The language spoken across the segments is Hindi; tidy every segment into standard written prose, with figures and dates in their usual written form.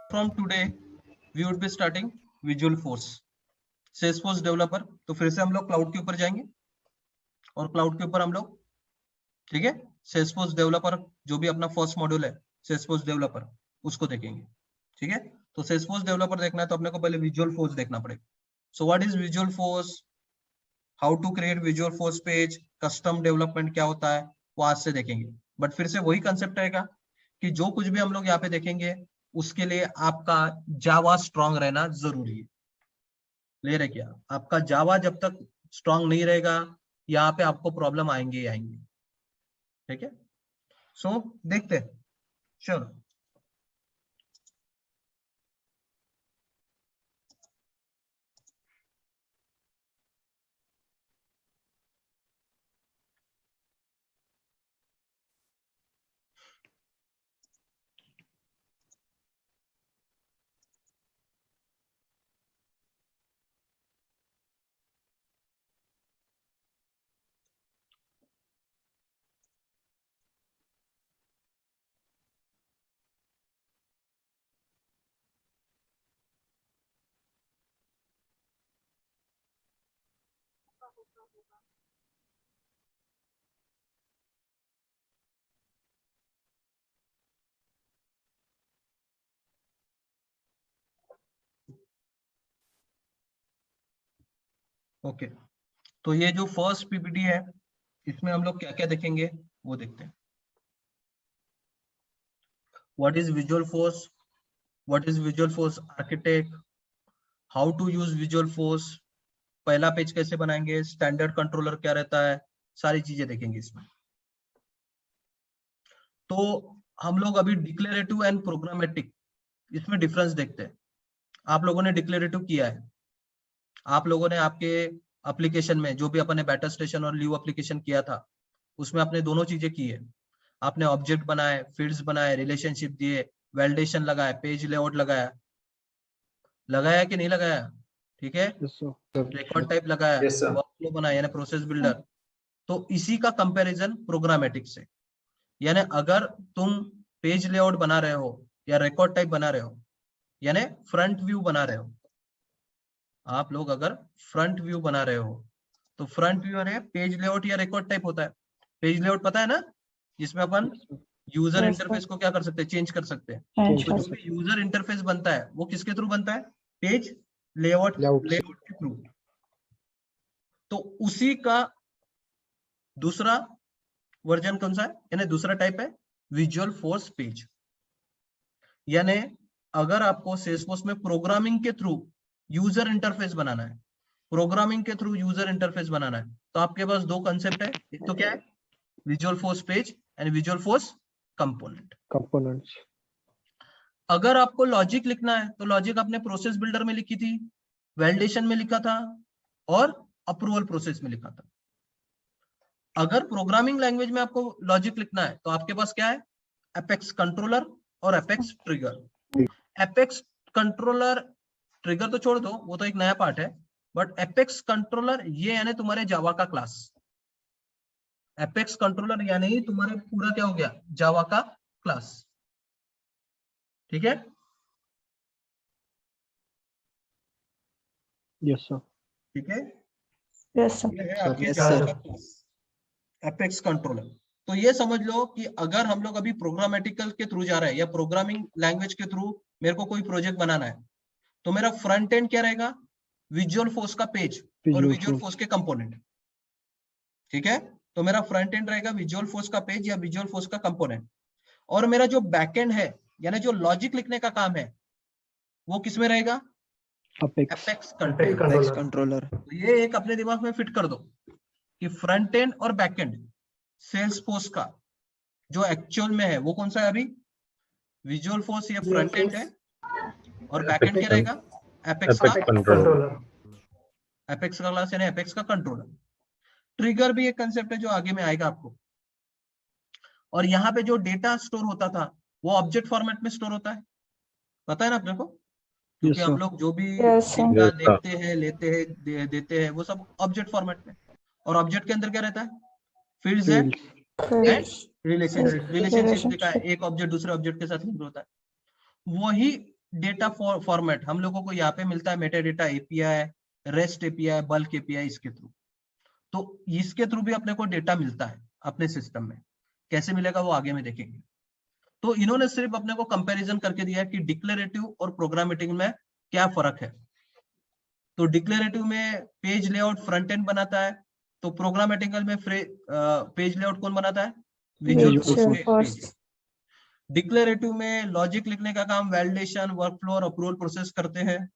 From today, we would be starting Visual Force, Salesforce developer. तो फिर से हम लोग क्लाउड के ऊपर जाएंगे और क्लाउड के ऊपर हम लोग, ठीक है, Salesforce डेवलपर जो भी अपना फर्स्ट मॉड्यूल है Salesforce डेवलपर, उसको देखेंगे। ठीक है, तो Salesforce डेवलपर देखना है तो अपने को पहले विजुअल फोर्स देखना पड़ेगा। So what is visual force, how to create visual force page, custom development क्या होता है, वो आज से देखेंगे। बट फिर से वही कंसेप्ट रहेगा कि जो कुछ भी हम लोग यहाँ पे देखेंगे उसके लिए आपका जावा स्ट्रांग रहना जरूरी है। क्लियर है क्या? आपका जावा जब तक स्ट्रांग नहीं रहेगा यहाँ पे आपको प्रॉब्लम आएंगे ही आएंगे। ठीक है, सो देखते हैं, चलो। ओके, तो ये जो फर्स्ट पीपीटी है इसमें हम लोग क्या क्या देखेंगे वो देखते हैं। What is visual force, what is visual force architect, how to use visual force, पहला पेज कैसे बनाएंगे, स्टैंडर्ड कंट्रोलर क्या रहता है, सारी चीजें देखेंगे इसमें। तो हम लोग अभी डिक्लेरेटिव एंड प्रोग्रामेटिक, इसमें डिफरेंस देखते हैं। आप लोगों ने डिक्लेरेटिव किया है, आप लोगों ने आपके एप्लीकेशन में जो भी अपने बैटर स्टेशन और लीव एप्लीकेशन किया था उसमें आपने दोनों चीजें की है। आपने ऑब्जेक्ट बनाए, फील्ड्स बनाए, रिलेशनशिप दिए, वैलिडेशन लगाया, पेज लेआउट लगाया, लगाया कि नहीं लगाया? ठीक है, रिकॉर्ड टाइप लगाया, वर्कफ्लो बनाया यानी प्रोसेस बिल्डर। तो इसी का कंपैरिजन प्रोग्रामेटिक से, यानी अगर तुम पेज लेआउट बना रहे हो या रिकॉर्ड टाइप बना रहे हो, यानी फ्रंट व्यू बना रहे हो, आप लोग अगर फ्रंट व्यू बना रहे हो तो फ्रंट व्यू है पेज लेआउट या रिकॉर्ड टाइप होता है। पेज लेआउट पता है ना, जिसमें अपन यूजर इंटरफेस को क्या कर सकते हैं, चेंज कर सकते हैं। तो जो भी यूजर इंटरफेस बनता है वो किसके थ्रू बनता है, पेज लेआउट के थ्रू। तो उसी का दूसरा वर्जन कौन सा है, यानी दूसरा टाइप है विजुअल फोर्स पेज। यानी अगर आपको सेल्सफोर्स में प्रोग्रामिंग के थ्रू यूजर इंटरफेस बनाना है, प्रोग्रामिंग के थ्रू यूजर इंटरफेस बनाना है, तो आपके पास दो कंसेप्ट है। एक तो क्या है, visual force page and visual force components. अगर आपको लॉजिक लिखना है तो लॉजिक आपने प्रोसेस बिल्डर में लिखी थी, वैलिडेशन में लिखा था और अप्रूवल प्रोसेस में लिखा था। अगर प्रोग्रामिंग लैंग्वेज में आपको लॉजिक लिखना है तो आपके पास क्या है, एपेक्स कंट्रोलर और apex trigger. Apex controller, trigger तो छोड़ दो, वो तो एक नया पार्ट है, बट एपेक्स कंट्रोलर ये यानी तुम्हारे जावा का क्लास। एपेक्स कंट्रोलर यानी तुम्हारे पूरा क्या हो गया, जावा का क्लास। ठीक है, यस सर, ठीक है, यस सर, ये है आपके जावा का क्लास एपेक्स कंट्रोलर। तो ये समझ लो कि अगर हम लोग अभी प्रोग्रामेटिकल के थ्रू जा रहे हैं या प्रोग्रामिंग लैंग्वेज के थ्रू मेरे को कोई प्रोजेक्ट बनाना है, तो मेरा फ्रंट एंड क्या रहेगा, विजुअल फोर्स का पेज और विजुअल फोर्स के कंपोनेंट। ठीक है, तो मेरा फ्रंट एंड रहेगा विजुअल फोर्स का पेज या विजुअल फोर्स का कंपोनेंट, और मेरा जो बैक एंड है यानी जो लॉजिक लिखने का काम है वो किसमें रहेगा, एपेक्स कंट्रोलर। तो ये एक अपने दिमाग में फिट कर दो कि फ्रंट एंड और बैक एंड सेल्सफोर्स का जो एक्चुअल में है वो कौन सा है, अभी विजुअल फोर्स या फ्रंट एंड है, और बैक एंड क्या रहेगा, एपेक्स का कंट्रोलर। एपेक्स का क्लास यानी एपेक्स का कंट्रोलर। ट्रिगर भी एक कंसेप्ट है जो आगे में आएगा आपको। और यहाँ पे जो डेटा स्टोर होता था वो ऑब्जेक्ट फॉर्मेट में स्टोर होता है, पता है ना अपने को, क्योंकि हम लोग जो भी डेटा देखते हैं, लेते हैं, देते हैं, वो सब ऑब्जेक्ट फॉर्मेट में। और ऑब्जेक्ट के अंदर क्या रहता है, फील्ड्स है एंड रिलेशनशिप। रिलेशनशिप देखा है, एक ऑब्जेक्ट दूसरे ऑब्जेक्ट के साथ लिंक होता है। वही डेटा फॉर्मेट हम लोगों को यहाँ पे मिलता है, Meta data API, rest API, bulk API, इसके थ्रू। तो इसके थ्रू भी अपने को डेटा मिलता है अपने सिस्टम में। कैसे मिलेगा वो आगे में देखेंगे। तो इन्होंने सिर्फ अपने को कंपैरिजन करके दिया है कि डिक्लेरेटिव और प्रोग्रामेटिक में क्या फर्क है। तो डिक्लेरेटिव में पेज लेआउट फ्रंट एंड बनाता है, तो प्रोग्रामेटिकल में पेज लेआउट कौन बनाता है? Visual force. डिक्लेरेटिव में लॉजिक लिखने का काम वैलिडेशन, वर्कफ्लो और अप्रूवल प्रोसेस करते हैं।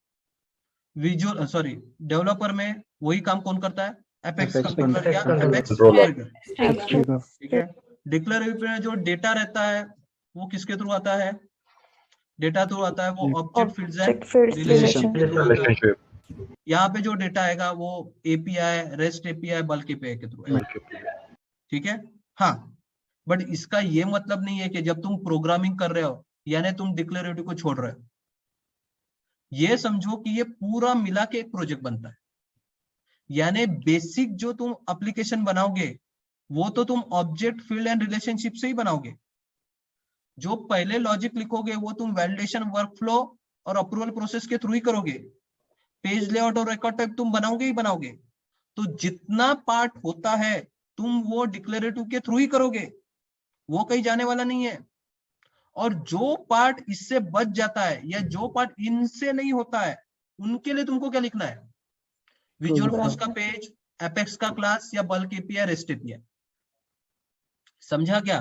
डेवलपर में वही काम कौन करता है? एपेक्स कंट्रोलर या एपेक्स ट्रिगर। ठीक है। डिक्लेरेटिव में जो डेटा रहता है वो किसके थ्रू आता है? डेटा थ्रू आता है, वो ऑब्जेक्ट फील्ड्स एंड रिलेशनशिप। यहाँ पे जो डेटा आएगा वो API, rest API, bulk API के थ्रू। ठीक है। हाँ, बट इसका ये मतलब नहीं है कि जब तुम प्रोग्रामिंग कर रहे हो यानी तुम डिक्लेरेटिव को छोड़ रहे हो। ये समझो कि ये पूरा मिला के एक प्रोजेक्ट बनता है। यानी बेसिक जो तुम एप्लीकेशन बनाओगे वो तो तुम ऑब्जेक्ट फील्ड एंड रिलेशनशिप से ही बनाओगे। जो पहले लॉजिक लिखोगे वो तुम वैलिडेशन, वर्कफ्लो और अप्रूवल प्रोसेस के थ्रू ही करोगे। पेज लेआउट और रिकॉर्ड टाइप तुम बनाओगे ही बनाओगे। तो जितना पार्ट होता है तुम वो डिक्लेरेटिव के थ्रू ही करोगे, वो कहीं जाने वाला नहीं है। और जो पार्ट इससे बच जाता है या जो पार्ट इनसे नहीं होता है उनके लिए तुमको क्या लिखना है? विजुअल फोर्स का पेज, एपेक्स का क्लास या बल्क एपीआई, रेस्ट एपीआई। समझा क्या?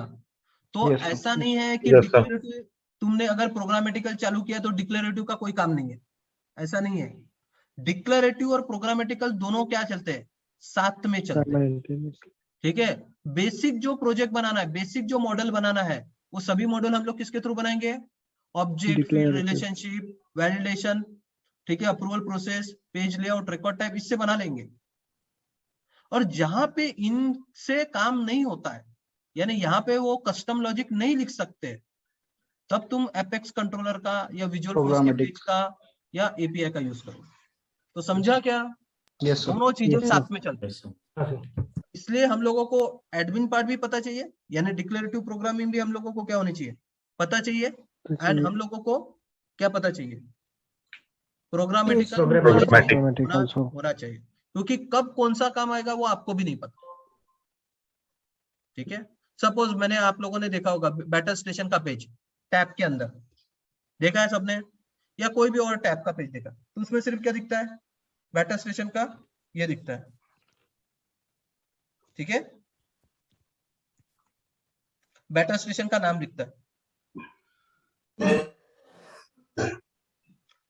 तो ऐसा नहीं है कि डिक्लेरेटिव तुमने अगर प्रोग्रामेटिकल चालू किया तो डिक्लेरेटिव का कोई काम नहीं है, ऐसा नहीं है। डिक्लेरेटिव और प्रोग्रामेटिकल दोनों क्या चलते हैं? साथ में चलते हैं। ठीक है। बेसिक जो प्रोजेक्ट बनाना है, बेसिक जो मॉडल बनाना है, वो सभी मॉडल हम लोग किसके थ्रू बनाएंगे? ऑब्जेक्ट फील्ड, रिलेशनशिप, वैलिडेशन, ठीक है, approval process, page layout, record type, इससे बना लेंगे। और जहां पे इनसे काम नहीं होता है यानी यहाँ पे वो कस्टम लॉजिक नहीं लिख सकते, तब तुम एपेक्स कंट्रोलर का या विजुअल फोर्स के पेज का या एपीआई का यूज करो। तो समझा क्या? दोनों चीजें साथ में चलती है। इसलिए हम लोगों को एडमिन पार्ट भी पता चाहिए, यानी डिक्लेरेटिव प्रोग्रामिंग भी हम लोगों को क्या होनी चाहिए? पता चाहिए। एंड हम लोगों को क्या पता चाहिए? प्रोग्रामेटिकल होना चाहिए, क्योंकि कब कौन सा काम आएगा वो आपको भी नहीं पता। ठीक है। सपोज मैंने, आप लोगों ने देखा होगा बैटल स्टेशन का पेज टैब के अंदर देखा है सबने, या कोई भी और टैब का पेज देखा, तो उसमें सिर्फ क्या दिखता है? बैटल स्टेशन का ये दिखता है। ठीक है। बैटल स्टेशन का नाम दिखता है।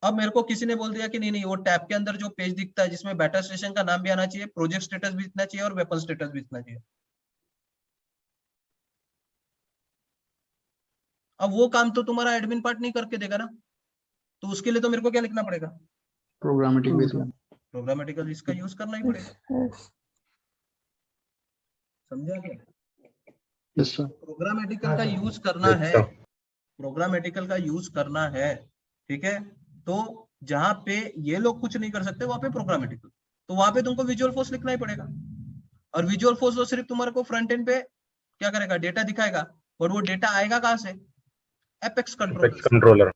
अब मेरे को किसी ने बोल दिया कि नहीं नहीं, वो टैब के अंदर जो पेज दिखता है जिसमें बैटल स्टेशन का नाम भी आना चाहिए, प्रोजेक्ट स्टेटस भी दिखना चाहिए और वेपन स्टेटस भी दिखना चाहिए। अब वो काम तो तुम्हारा एडमिन पार्ट नहीं करके देगा ना, तो उसके लिए तो मेरे को क्या लिखना पड़ेगा? प्रोग्रामेटिकल इसका यूज करना ही पड़ेगा। समझा क्या? प्रोग्रामेटिकल का यूज करना है, प्रोग्रामेटिकल का यूज करना है। ठीक है। तो जहां पे ये लोग कुछ नहीं कर सकते वहां पे प्रोग्रामेटिकल, तो वहां पे तुमको विजुअल फोर्स लिखना ही पड़ेगा। और विजुअल फोर्स तो सिर्फ तुम्हारे को फ्रंट एंड पे क्या करेगा? डेटा दिखाएगा। और वो डेटा आएगा कहां से? Apex controller.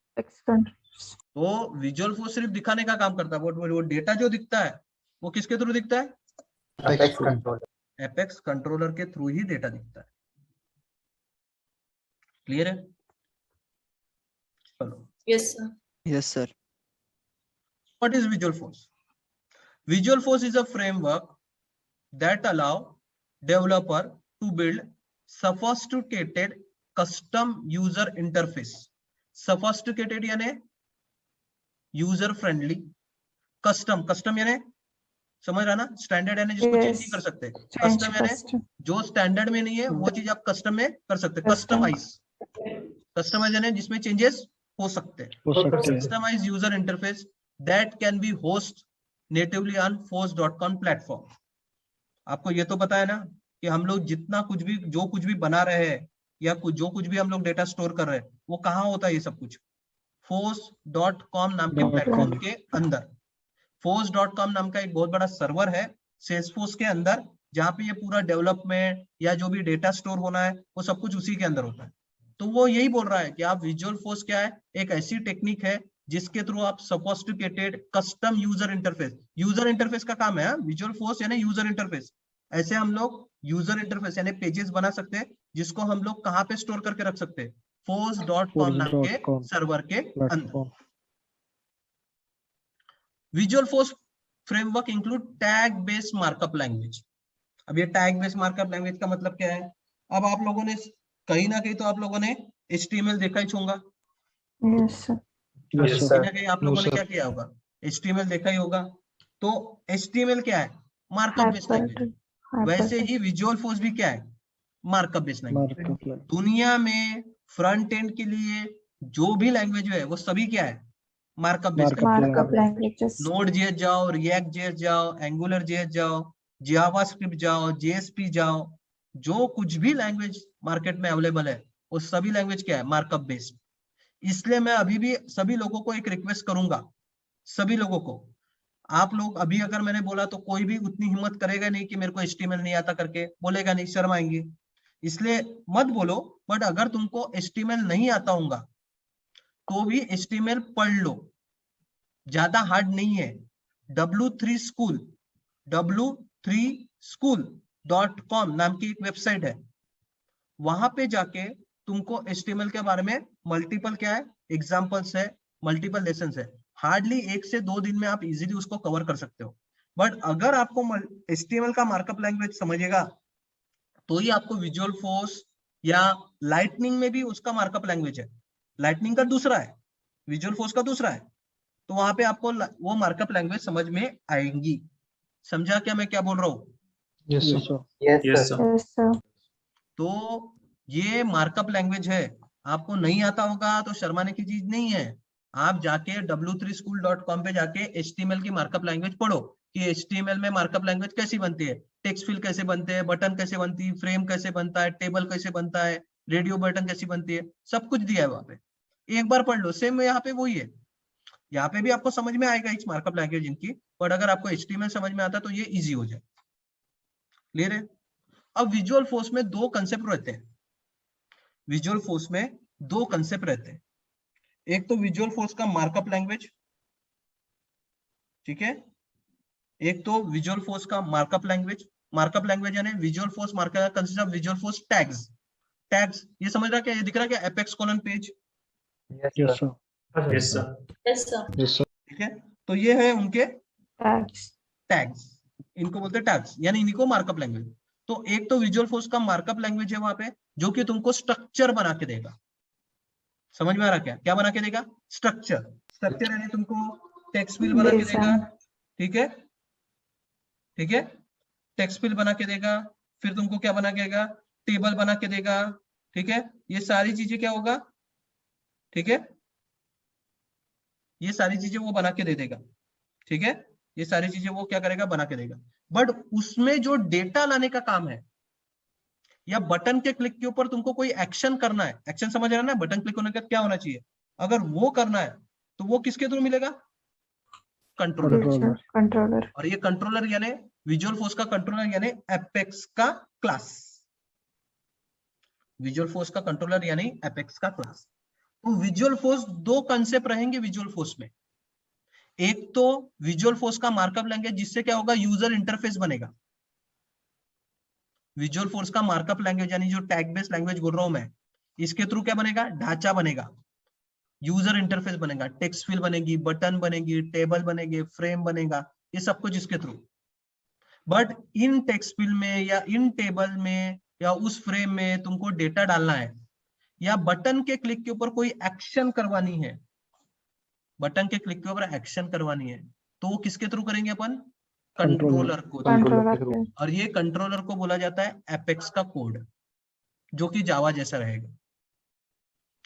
तो विजुअल फोर्स सिर्फ दिखाने का काम करता है, वो डेटा जो दिखता है वो किसके थ्रू दिखता है? एपेक्स कंट्रोलर के थ्रू ही डेटा दिखता है। क्लियर है? चलो। Yes sir. What is visual force? Visual force is a framework that allow developer to build sophisticated custom user interface. Sophisticated यानी यूजर फ्रेंडली, कस्टम यानी समझ रहा ना? स्टैंडर्ड यानी जिसको चेंज नहीं कर सकते, कस्टम यानी जो स्टैंडर्ड में नहीं है वो चीज आप कस्टम में कर सकते। कस्टमाइज यानी जिसमें चेंजेस हो सकते हैं। Customize user interface that can be host natively on force.com platform. आपको ये तो पता है ना कि हम लोग जितना कुछ भी, जो कुछ भी बना रहे हैं या जो कुछ भी हम लोग डेटा स्टोर कर रहे हैं वो कहाँ होता है? ये सब कुछ force.com नाम के प्लेटफॉर्म के अंदर। force.com नाम का एक बहुत बड़ा सर्वर है सेल्सफोर्स के अंदर, जहाँ पे ये पूरा डेवलपमेंट या जो भी डेटा स्टोर होना है वो सब कुछ उसी के अंदर होता है। तो वो यही बोल रहा है कि आप विजुअल फोर्स क्या है? एक ऐसी टेक्निक है जिसके थ्रू आप सोफिस्टिकेटेड कस्टम यूजर इंटरफेस का काम है। विजुअल फोर्स यानी यूजर इंटरफेस। ऐसे हम लोग यूजर इंटरफेस यानी पेजेस बना सकते हैं, जिसको हम लोग कहाँ पे स्टोर करके रख सकते हैं, force.com नाम के सर्वर के अंदर। Visual force framework include tag based markup language. अब ये टैग बेस्ड मार्कअप लैंग्वेज का मतलब क्या है? अब आप लोगों ने कहीं ना कहीं तो आप लोगों ने HTML देखा ही होगा। कहीं ना कहीं आप लोगों ने क्या किया होगा, HTML देखा ही होगा। तो HTML क्या है? Markup based language. वैसे ही विजुअल फोर्स भी क्या है? Markup based language. दुनिया में फ्रंट एंड के लिए जो भी लैंग्वेज है वो सभी क्या है? Markup based language. Node.js जाओ, React.js जाओ, AngularJS जाओ, जावास्क्रिप्ट जाओ, JSP जाओ, जो कुछ भी लैंग्वेज मार्केट में अवेलेबल है वो सभी लैंग्वेज क्या है? Markup based. इसलिए मैं अभी भी सभी लोगों को एक रिक्वेस्ट करूंगा, सभी लोगों को, आप लोग अभी अगर मैंने बोला तो कोई भी उतनी हिम्मत करेगा नहीं कि मेरे को HTML नहीं आता करके, बोलेगा नहीं, शर्म आएंगे। इसलिए मत बोलो, बट अगर तुमको HTML नहीं आता होगा तो भी HTML पढ़ लो, ज्यादा हार्ड नहीं है। w3school.com नाम की एक वेबसाइट है, वहां पे जाके तुमको HTML के बारे में मल्टीपल क्या है? एग्जाम्पल्स है, मल्टीपल लेसन है। हार्डली 1 से 2 दिन में आप इजीली उसको कवर कर सकते हो। बट अगर आपको HTML का मार्कअप लैंग्वेज समझेगा तो ही आपको विजुअल फोर्स या लाइटनिंग में भी उसका मार्कअप लैंग्वेज है, लाइटनिंग का दूसरा है, विजुअल फोर्स का दूसरा है, तो वहां पे आपको वो मार्कअप लैंग्वेज समझ में आएंगी। समझा क्या मैं क्या बोल रहा हूँ? Yes sir. तो ये मार्कअप लैंग्वेज है, आपको नहीं आता होगा तो शर्माने की चीज नहीं है। आप जाके w3school.com पे जाके HTML की मार्कअप लैंग्वेज पढ़ो कि HTML में मार्कअप लैंग्वेज कैसी बनती है, टेक्स्ट फील्ड कैसे बनते हैं, बटन कैसे बनती है, फ्रेम कैसे बनता है, टेबल कैसे बनता है, रेडियो बटन कैसी बनती है, सब कुछ दिया है वहां पे। एक बार पढ़ लो, सेम यहाँ पे वही है। यहाँ पे भी आपको समझ में आएगा इस मार्कअप लैंग्वेज इनकी, बट अगर आपको HTML समझ में आता तो ये इजी हो जाए। क्लियर है? अब विजुअल फोर्स में दो कंसेप्ट रहते हैं, विजुअल फोर्स में दो कंसेप्ट रहते हैं। एक तो विजुअल फोर्स का मार्कअप लैंग्वेज, ठीक है, एक तो विजुअल फोर्स का मार्कअप लैंग्वेज यानी visual force markup consist of visual force tags. Tags ये समझ रहा क्या? ये दिख रहा क्या? Apex colon page. Yes sir. ठीक है, तो ये है उनके टैग्स, इनको बोलते हैं टैग्स, यानी इन्हीं को मार्कअप लैंग्वेज। तो एक तो विजुअल फोर्स का मार्कअप लैंग्वेज है वहां पे, जो कि तुमको स्ट्रक्चर बना के देगा। समझ में आ रहा क्या? क्या बना के देगा? स्ट्रक्चर यानी तुमको टेक्स्ट फील्ड बना के देगा, ठीक है, ठीक है, टेक्स्ट फील्ड बना के देगा, फिर तुमको क्या बना के देगा? टेबल बना के देगा, ठीक है, ये सारी चीजें क्या होगा, ठीक है, ये सारी चीजें वो बना के दे देगा, ठीक है, ये सारी चीजें वो क्या करेगा? बना के देगा। बट उसमें जो डेटा लाने का काम है, या बटन के क्लिक के ऊपर तुमको कोई एक्शन करना है, एक्शन समझ रहे ना, बटन क्लिक होने का क्या होना चाहिए, अगर वो करना है तो वो किसके थ्रू मिलेगा? कंट्रोलर। और ये कंट्रोलर यानी विजुअल फोर्स का कंट्रोलर यानी एपेक्स का क्लास, विजुअल फोर्स का कंट्रोलर यानी एपेक्स का क्लास। तो विजुअल फोर्स दो कंसेप्ट रहेंगे विजुअल फोर्स में। एक तो विजुअल फोर्स का मार्कअप लैंग्वेज, जिससे क्या होगा? यूजर इंटरफेस बनेगा। विजुअल फोर्स का मार्कअप लैंग्वेज यानी जो टैग बेस्ड लैंग्वेज बोल रहा हूं मैं, इसके थ्रू क्या बनेगा? ढांचा बनेगा, यूजर इंटरफेस बनेगा, टेक्स्ट फील्ड बनेगी, बटन बनेगी, टेबल बनेगी, फ्रेम बनेगा, ये सब कुछ इसके through. But in text field में या इन टेबल में या उस फ्रेम में तुमको डेटा डालना है, या बटन के क्लिक के ऊपर कोई एक्शन करवानी है, बटन के क्लिक के ऊपर एक्शन करवानी है, तो वो किसके थ्रू करेंगे अपन? कंट्रोलर को। और ये कंट्रोलर को बोला जाता है एपेक्स का कोड, जो कि जावा जैसा रहेगा।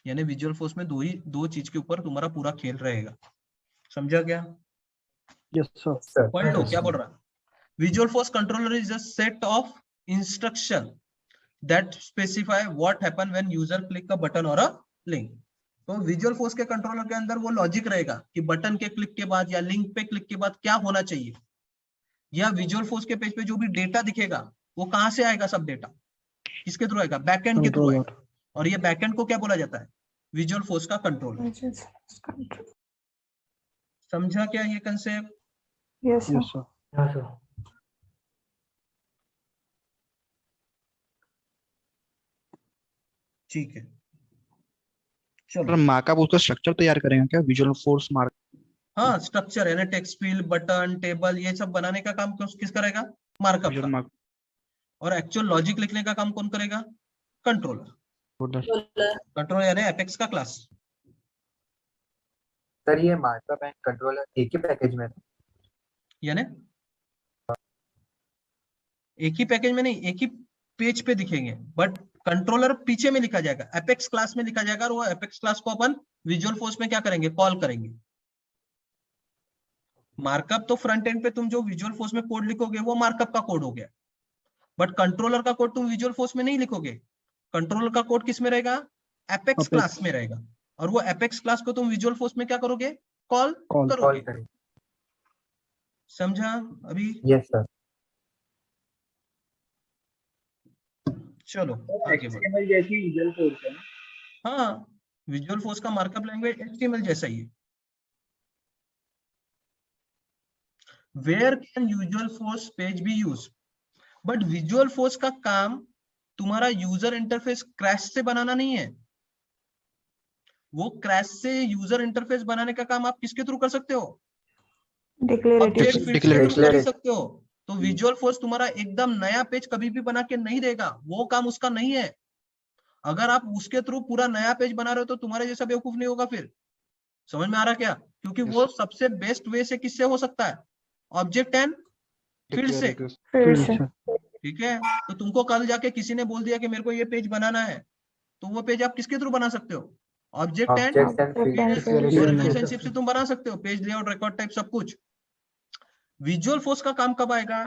यानी विजुअल फोर्स में दो चीज के ऊपर तुम्हारा पूरा खेल रहेगा। समझा क्या? Yes sir. पढ़ लो क्या बोल रहा। Visual force controller is a set of instruction that specify what happen when user click a button or a link। तो विजुअल फोर्स के कंट्रोलर के अंदर वो लॉजिक रहेगा कि बटन के क्लिक के बाद या लिंक पे क्लिक के बाद क्या होना चाहिए, या विजुअल फोर्स के पेज पे जो भी डेटा दिखेगा वो कहां से आएगा? सब डेटा किसके थ्रू आएगा? बैकएंड के थ्रू आएगा। और ये बैकएंड को क्या बोला जाता है? विजुअल फोर्स का कंट्रोलर। समझा क्या ये कंसेप्ट? Yes, sir. ठीक है, चलो। सर मार्कअप उसका स्ट्रक्चर तैयार करेंगे क्या, विजुअल फोर्स मार्क? हाँ, स्ट्रक्चर है ना, टेक्स्ट फील्ड, बटन, टेबल, ये सब बनाने का काम किस करेगा? मार्कअप विजुअल का। मार्क। और एक्चुअल लॉजिक लिखने का काम कौन करेगा? कंट्रोलर। कंट्रोलर यानी एपेक्स का क्लास। सर ये मार्कअप एंड कंट्रोलर एक ही पैकेज में है? यानी एक ही पैकेज में नहीं, एक ही पेज पे दिखेंगे, बट कंट्रोलर पीछे में लिखा जाएगा, एपेक्स क्लास में लिखा जाएगा, और वो एपेक्स क्लास को अपन विजुअल फोर्स में क्या करेंगे? कॉल करेंगे। मार्कअप तो फ्रंट एंड पे तुम जो विजुअल फोर्स में कोड लिखोगे वो मार्कअप का कोड हो गया, बट कंट्रोलर का कोड तुम विजुअल फोर्स में नहीं लिखोगे। कंट्रोलर का कोड किस में रहेगा? एपेक्स क्लास में रहेगा, और वो एपेक्स क्लास को तुम विजुअल फोर्स में क्या करोगे? कॉल करोगे। करें। समझा अभी? Yes sir. चलो आगे बढ़ो। HTML जैसी विजुअल फोर्स है। हाँ, विजुअल फोर्स का मार्कअप लैंग्वेज HTML जैसा ही है। Where can visual force page be used? But visual force का काम तुम्हारा यूजर इंटरफेस क्रैश से बनाना नहीं है। वो क्रैश से यूजर इंटरफेस बनाने का काम आप किसके थ्रू कर सकते हो? ऑब्जेक्ट फील्ड्स के थ्रू कर सकते हो। तो विजुअल फोर्स तुम्हारा एकदम नया पेज कभी भी बना के नहीं देगा, वो काम उसका नहीं है। अगर आप उसके थ्रू पूरा नया पेज बना रहे हो तो तुम्हारे जैसा बेवकूफ नहीं होगा फिर। समझ में आ रहा क्या? क्योंकि वो सबसे बेस्ट वे से किससे हो सकता है? ऑब्जेक्ट एंड फील्ड से। ठीक है, तो तुमको कल जाके किसी ने बोल दिया कि मेरे को ये पेज बनाना है, तो वो पेज आप किसके थ्रू बना सकते हो? ऑब्जेक्ट एंड रिलेशनशिप से तुम बना सकते हो, पेज लेआउट, रिकॉर्ड टाइप, सब कुछ। विजुअल फोर्स का काम कब आएगा?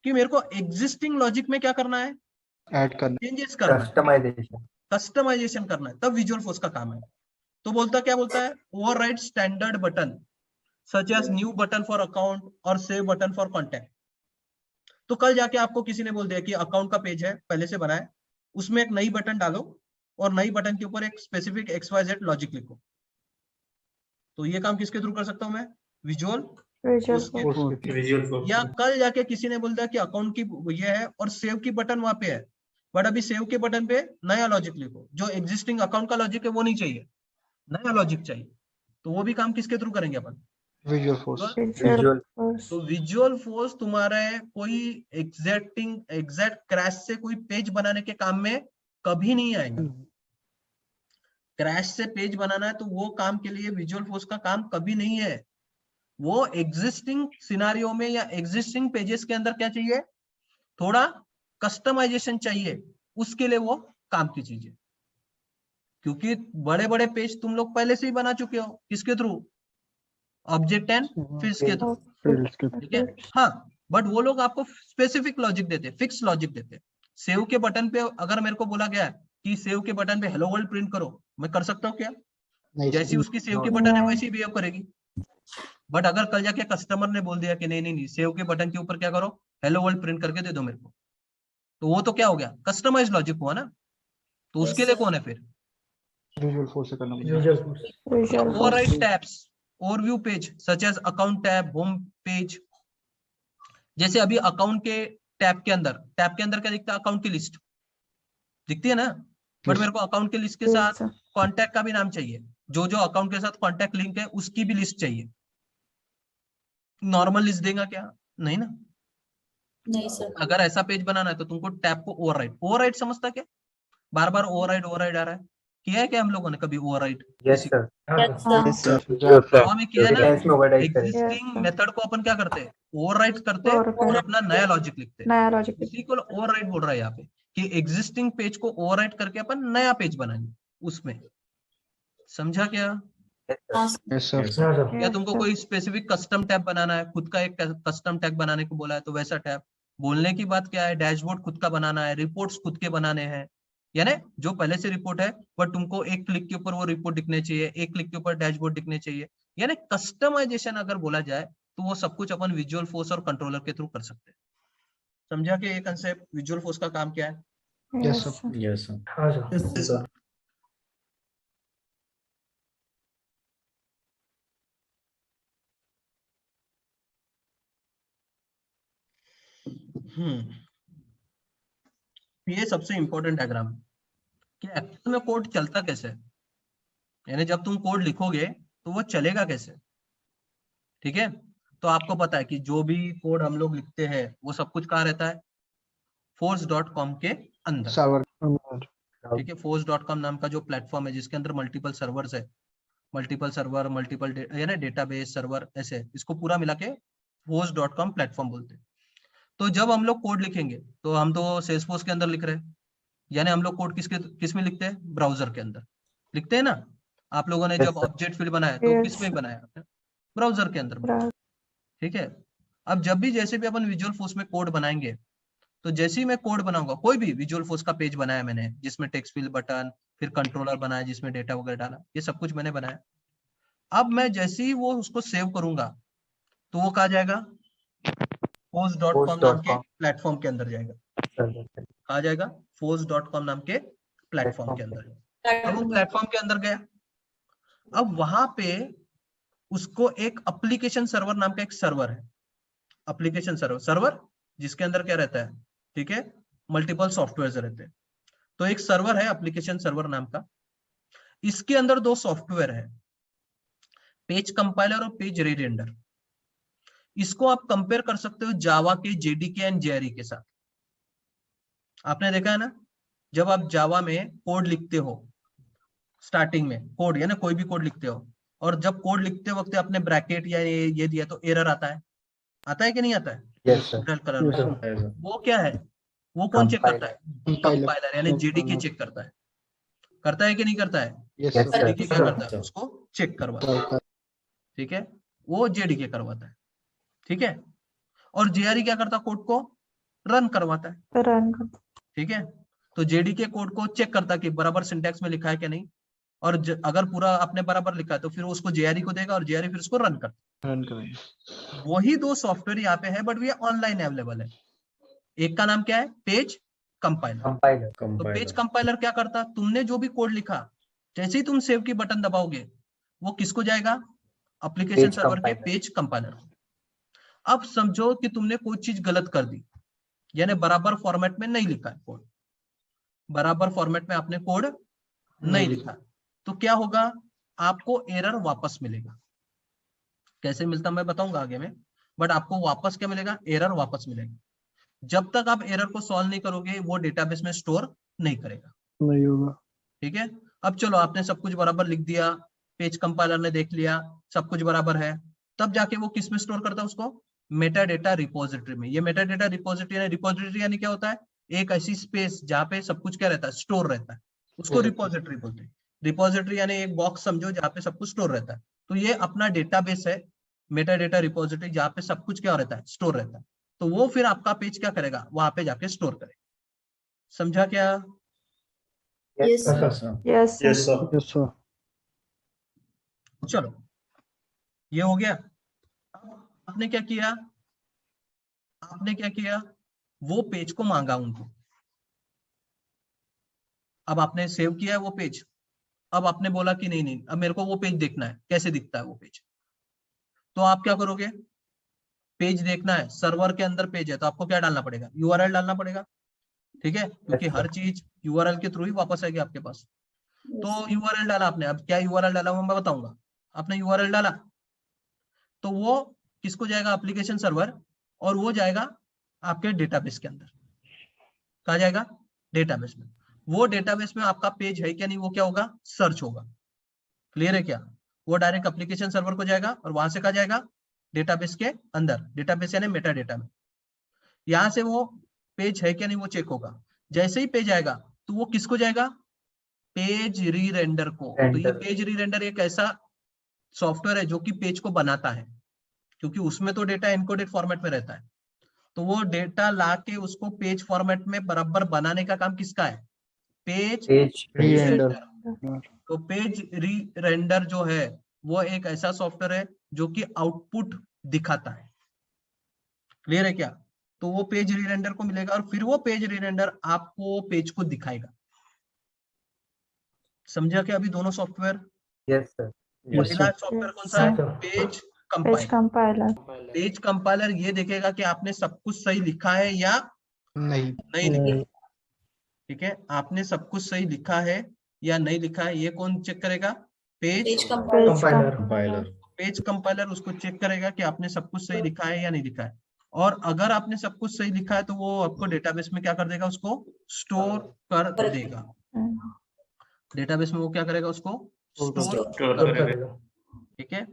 कि मेरे को एग्जिस्टिंग लॉजिक में क्या करना है? ऐड करना, चेंजेस करना, कस्टमाइजेशन करना है, तब विजुअल फोर्स का काम है। तो क्या बोलता है? Override standard button such as new button for account और सेव बटन फॉर कॉन्टैक्ट। तो कल जाके आपको किसी ने बोल दिया कि अकाउंट का पेज है, पहले से बना है, उसमें एक नई बटन डालो और नई बटन के ऊपर एक स्पेसिफिक XYZ लॉजिक लिखो। तो ये काम किसके थ्रू कर सकता हूं मैं? Visual force. या कल जाके किसी ने बोल दिया कि अकाउंट की ये है और सेव की बटन वहां पे है, बट अभी सेव के बटन पे नया लॉजिक लिखो, जो एग्जिस्टिंग अकाउंट का लॉजिक है वो नहीं चाहिए, नया लॉजिक चाहिए। तो वो भी काम किसके थ्रू करेंगे अपन? Visual force. तो विजुअल फोर्स तुम्हारे कोई एग्जैक्ट क्रैश से कोई पेज बनाने के काम में कभी नहीं आएगा। क्रैश से पेज बनाना है तो वो काम के लिए विजुअल फोर्स का काम कभी नहीं है। वो एग्जिस्टिंग सिनारियो में या एग्जिस्टिंग पेजेस के अंदर क्या चाहिए? थोड़ा कस्टमाइजेशन चाहिए, उसके लिए वो काम की चीज है। क्योंकि बड़े बड़े पेज तुम लोग पहले से ही बना चुके हो, किसके थ्रू? ऑब्जेक्ट एंड फील्ड्स के थ्रू। ठीक है, हाँ, बट वो लोग आपको स्पेसिफिक लॉजिक देते, फिक्स लॉजिक देते। सेव के बटन पे अगर मेरे को बोला गया है कि सेव के बटन पे हेलो वर्ल्ड प्रिंट करो, मैं कर सकता हूँ क्या? जैसी उसकी सेव के बटन है वैसी बिहेव करेगी। बट अगर कल जाके कस्टमर ने बोल दिया कि नहीं नहीं नहीं, सेव के बटन के ऊपर क्या करो? हेलो वर्ल्ड प्रिंट करके दे दो मेरे को, तो वो तो क्या हो गया? कस्टमाइज लॉजिक हुआ ना। तो उसके लिए कौन है फिर? विजुअल फोर्स से करना पड़ेगा। Override tabs, overview page such as account tab, home page. जैसे अभी अकाउंट के टैब के अंदर क्या दिखता है? अकाउंट की लिस्ट दिखती है ना, बट मेरे को अकाउंट के लिस्ट के साथ कॉन्टैक्ट का भी नाम चाहिए, जो जो अकाउंट के साथ कॉन्टैक्ट लिंक है उसकी भी लिस्ट चाहिए। नॉर्मल लिस्ट देगा क्या? नहीं ना। नहीं सर। अगर ऐसा पेज बनाना है तो तुमको टैब को ओवरराइड समझता क्या? बार बार ओवरराइड आ रहा है। किया है क्या हम लोगों ने कभी ओवरराइड? Yes sir. जावा में किया है ना। एग्जिस्टिंग मेथड को अपन क्या करते हैं? ओवरराइड करते हैं और अपना नया लॉजिक लिखते हैं। इसी को ओवरराइड बोल रहा है यहाँ पे, कि एग्जिस्टिंग पेज को ओवरराइड करके अपन नया पेज बनाएंगे उसमें। समझा क्या? या तुमको कोई स्पेसिफिक कस्टम टैब बनाना है, खुद का एक कस्टम टैग बनाने को बोला है तो वैसा टैब। बोलने की बात क्या है? डैशबोर्ड खुद का बनाना है, रिपोर्ट्स खुद के बनाने हैं, यानी जो पहले से रिपोर्ट है बट तुमको एक क्लिक के ऊपर वो रिपोर्ट दिखने चाहिए, एक क्लिक के ऊपर डैशबोर्ड दिखने चाहिए। यानी कस्टमाइजेशन अगर बोला जाए तो वो सब कुछ अपन विजुअल फोर्स और कंट्रोलर के थ्रू कर सकते हैं। समझा कि ये कंसेप्ट विजुअल फोर्स का काम क्या है? Yes sir. Yes sir. हाँ सर। ये सबसे इंपॉर्टेंट डायग्राम है कि एक्चुअल में कोड चलता कैसे है, यानी जब तुम कोड लिखोगे तो वो चलेगा कैसे। ठीक है, तो आपको पता है कि जो भी कोड हम लोग लिखते हैं वो सब कुछ कहाँ रहता है, force.com के अंदर। सर्वर ठीक है, force.com नाम का जो प्लेटफॉर्म है जिसके अंदर मल्टीपल सर्वर्स है, मल्टीपल सर्वर, मल्टीपल यानी डेटाबेस सर्वर, ऐसे इसको पूरा मिला के force.com प्लेटफॉर्म बोलते हैं। तो जब हम लोग कोड लिखेंगे तो हम तो सेल्सफोर्स के अंदर लिख रहे हैं, यानी हम लोग कोड किस में लिखते हैं, ब्राउजर के अंदर लिखते हैं ना। आप लोगों ने जब ऑब्जेक्ट फील्ड बनाया तो किस में बनाया, ब्राउजर के अंदर। ठीक है, अब जब भी जैसे भी अपन विजुअल फोर्स में कोड बनाएंगे, तो जैसे ही मैं कोड बनाऊंगा, कोई भी विजुअल फोर्स का पेज बनाया मैंने जिसमें टेक्स्ट फील्ड, बटन, फिर कंट्रोलर बनाया जिसमें डेटा वगैरह डाला, ये सब कुछ मैंने बनाया। अब मैं जैसे ही वो उसको सेव करूंगा तो वो कहा जाएगा, force.com नाम के प्लेटफॉर्म के अंदर जाएगा। आ जाएगा force.com नाम के प्लेटफॉर्म के अंदर। अब वो प्लेटफॉर्म के अंदर गया, अब वहां पे उसको एक एप्लीकेशन सर्वर नाम का एक सर्वर है, एप्लीकेशन सर्वर जिसके अंदर क्या रहता है, ठीक है, मल्टीपल सॉफ्टवेयर रहते हैं। तो एक सर्वर है एप्लीकेशन सर्वर नाम का, इसके अंदर दो सॉफ्टवेयर है, पेज कंपाइलर और पेज रीरेंडर। इसको आप कंपेयर कर सकते हो जावा के जेडीके एंड जेआरई के साथ। आपने देखा है ना, जब आप जावा में कोड लिखते हो, स्टार्टिंग में कोड या ना कोई भी कोड लिखते हो, और जब कोड लिखते वक्त आपने ब्रैकेट या ये दिया तो एरर आता है कि नहीं आता है? रेड कलर में वो क्या है, वो कौन चेक करता है, कंपाइलर यानी जेडीके चेक करता है कि नहीं करता है? जेडीके क्या करता है, उसको चेक करवाता है। ठीक है, वो जेडीके करवाता है। ठीक है, और जेआरई क्या करता है, कोड को रन करवाता है। ठीक है, तो जेडीके कोड को चेक करता है कि बराबर सिंटैक्स में लिखा है कि नहीं, और अगर पूरा आपने बराबर लिखा है तो फिर उसको जेआरई को देगा और जेआरई फिर उसको रन करता। वही दो सॉफ्टवेयर यहाँ पे है, बट ये ऑनलाइन अवेलेबल है। एक का नाम क्या है, पेज कंपाइलर। तो पेज कंपाइलर क्या करता, तुमने जो भी कोड लिखा, जैसे ही तुम सेव की बटन दबाओगे वो किसको जाएगा, एप्लीकेशन सर्वर के पेज कंपाइलर। अब समझो कि तुमने कोई चीज गलत कर दी, यानी बराबर फॉर्मेट में नहीं लिखा है कोड, बराबर फॉर्मेट में आपने कोड नहीं लिखा, तो क्या होगा, आपको एरर वापस मिलेगा। कैसे मिलता मैं बताऊंगा आगे में, बट आपको वापस क्या मिलेगा, एरर वापस मिलेगा। जब तक आप एरर को सॉल्व नहीं करोगे वो डेटाबेस में स्टोर नहीं करेगा, नहीं होगा। ठीक है, अब चलो आपने सब कुछ बराबर लिख दिया, पेज कंपाइलर ने देख लिया सब कुछ बराबर है, तब जाके वो किस में स्टोर करता है उसको, मेटा डेटा रिपोजिटरी में। ये मेटा डेटा रिपोजिटरी यानी क्या होता है, एक ऐसी स्पेस जहाँ पे सब कुछ क्या रहता है, स्टोर रहता है, उसको रिपोजिटरी बोलते हैं। रिपोजिटरी यानी एक बॉक्स समझो जहाँ पे सब कुछ स्टोर रहता है। तो ये अपना डेटाबेस है, मेटा डेटा रिपोजिटरी, जहाँ पे सब कुछ क्या रहता है, स्टोर रहता है। तो वो फिर आपका पेज क्या करेगा, वहां पे जाके स्टोर करेगा। समझा क्या? Yes sir. चलो ये हो गया। आपने क्या किया, वो पेज को मांगा उनको, अब आपने सेव किया है वो पेज, अब आपने बोला कि नहीं अब मेरे को वो पेज देखना है, कैसे दिखता है वो पेज। तो आप क्या करोगे, पेज देखना है, सर्वर के अंदर पेज है तो आपको क्या डालना पड़ेगा, यूआरएल डालना पड़ेगा। ठीक है, क्योंकि हर चीज यूआरएल के थ्रू ही वापस आएगी आपके पास। तो यूआरएल डाला आपने, अब क्या यूआरएल डाला वो मैं बताऊंगा। आपने यूआरएल डाला तो वो किसको जाएगा, एप्लीकेशन सर्वर, और वो जाएगा आपके डेटाबेस के अंदर। कहा जाएगा, डेटाबेस में। वो डेटाबेस में आपका पेज है क्या नहीं, वो क्या होगा, सर्च होगा। क्लियर है क्या? वो डायरेक्ट एप्लीकेशन सर्वर को जाएगा और वहां से कहा जाएगा, डेटाबेस के अंदर, डेटाबेस यानी मेटा डेटा में। यहां से वो पेज है क्या नहीं वो चेक होगा। जैसे ही पेज आएगा तो वो किसको जाएगा, पेज री रेंडर को। तो ये पेज री रेंडर एक ऐसा सॉफ्टवेयर है जो कि पेज को बनाता है, क्योंकि उसमें तो डेटा एनकोडेड फॉर्मेट में रहता है। तो वो डेटा लाके उसको पेज फॉर्मेट में बराबर बनाने का काम किसका है, पेज री रेंडर। तो पेज री रेंडर जो है वो एक ऐसा सॉफ्टवेयर है जो कि आउटपुट दिखाता है। क्लियर है क्या? तो वो पेज री रेंडर को मिलेगा और फिर वो पेज री रेंडर आपको पेज को दिखाएगा। समझा क्या अभी दोनों सॉफ्टवेयर? Yes sir. पहला सॉफ्टवेयर कौन सा है, पेज कंपाइलर। पेज कंपाइलर ये देखेगा कि आपने सब कुछ सही लिखा है या नहीं लिखा। ठीक है, आपने सब कुछ सही लिखा है या नहीं लिखा है, ये कौन चेक करेगा? Page compiler. पेज कंपाइलर उसको चेक करेगा कि आपने सब कुछ सही लिखा है या नहीं लिखा है। और अगर आपने सब कुछ सही लिखा है तो वो आपको डेटाबेस में क्या कर देगा? उसको स्टोर कर देगा। डेटाबेस में वो क्या करेगा? उसको स्टोर कर देगा। ठीक है,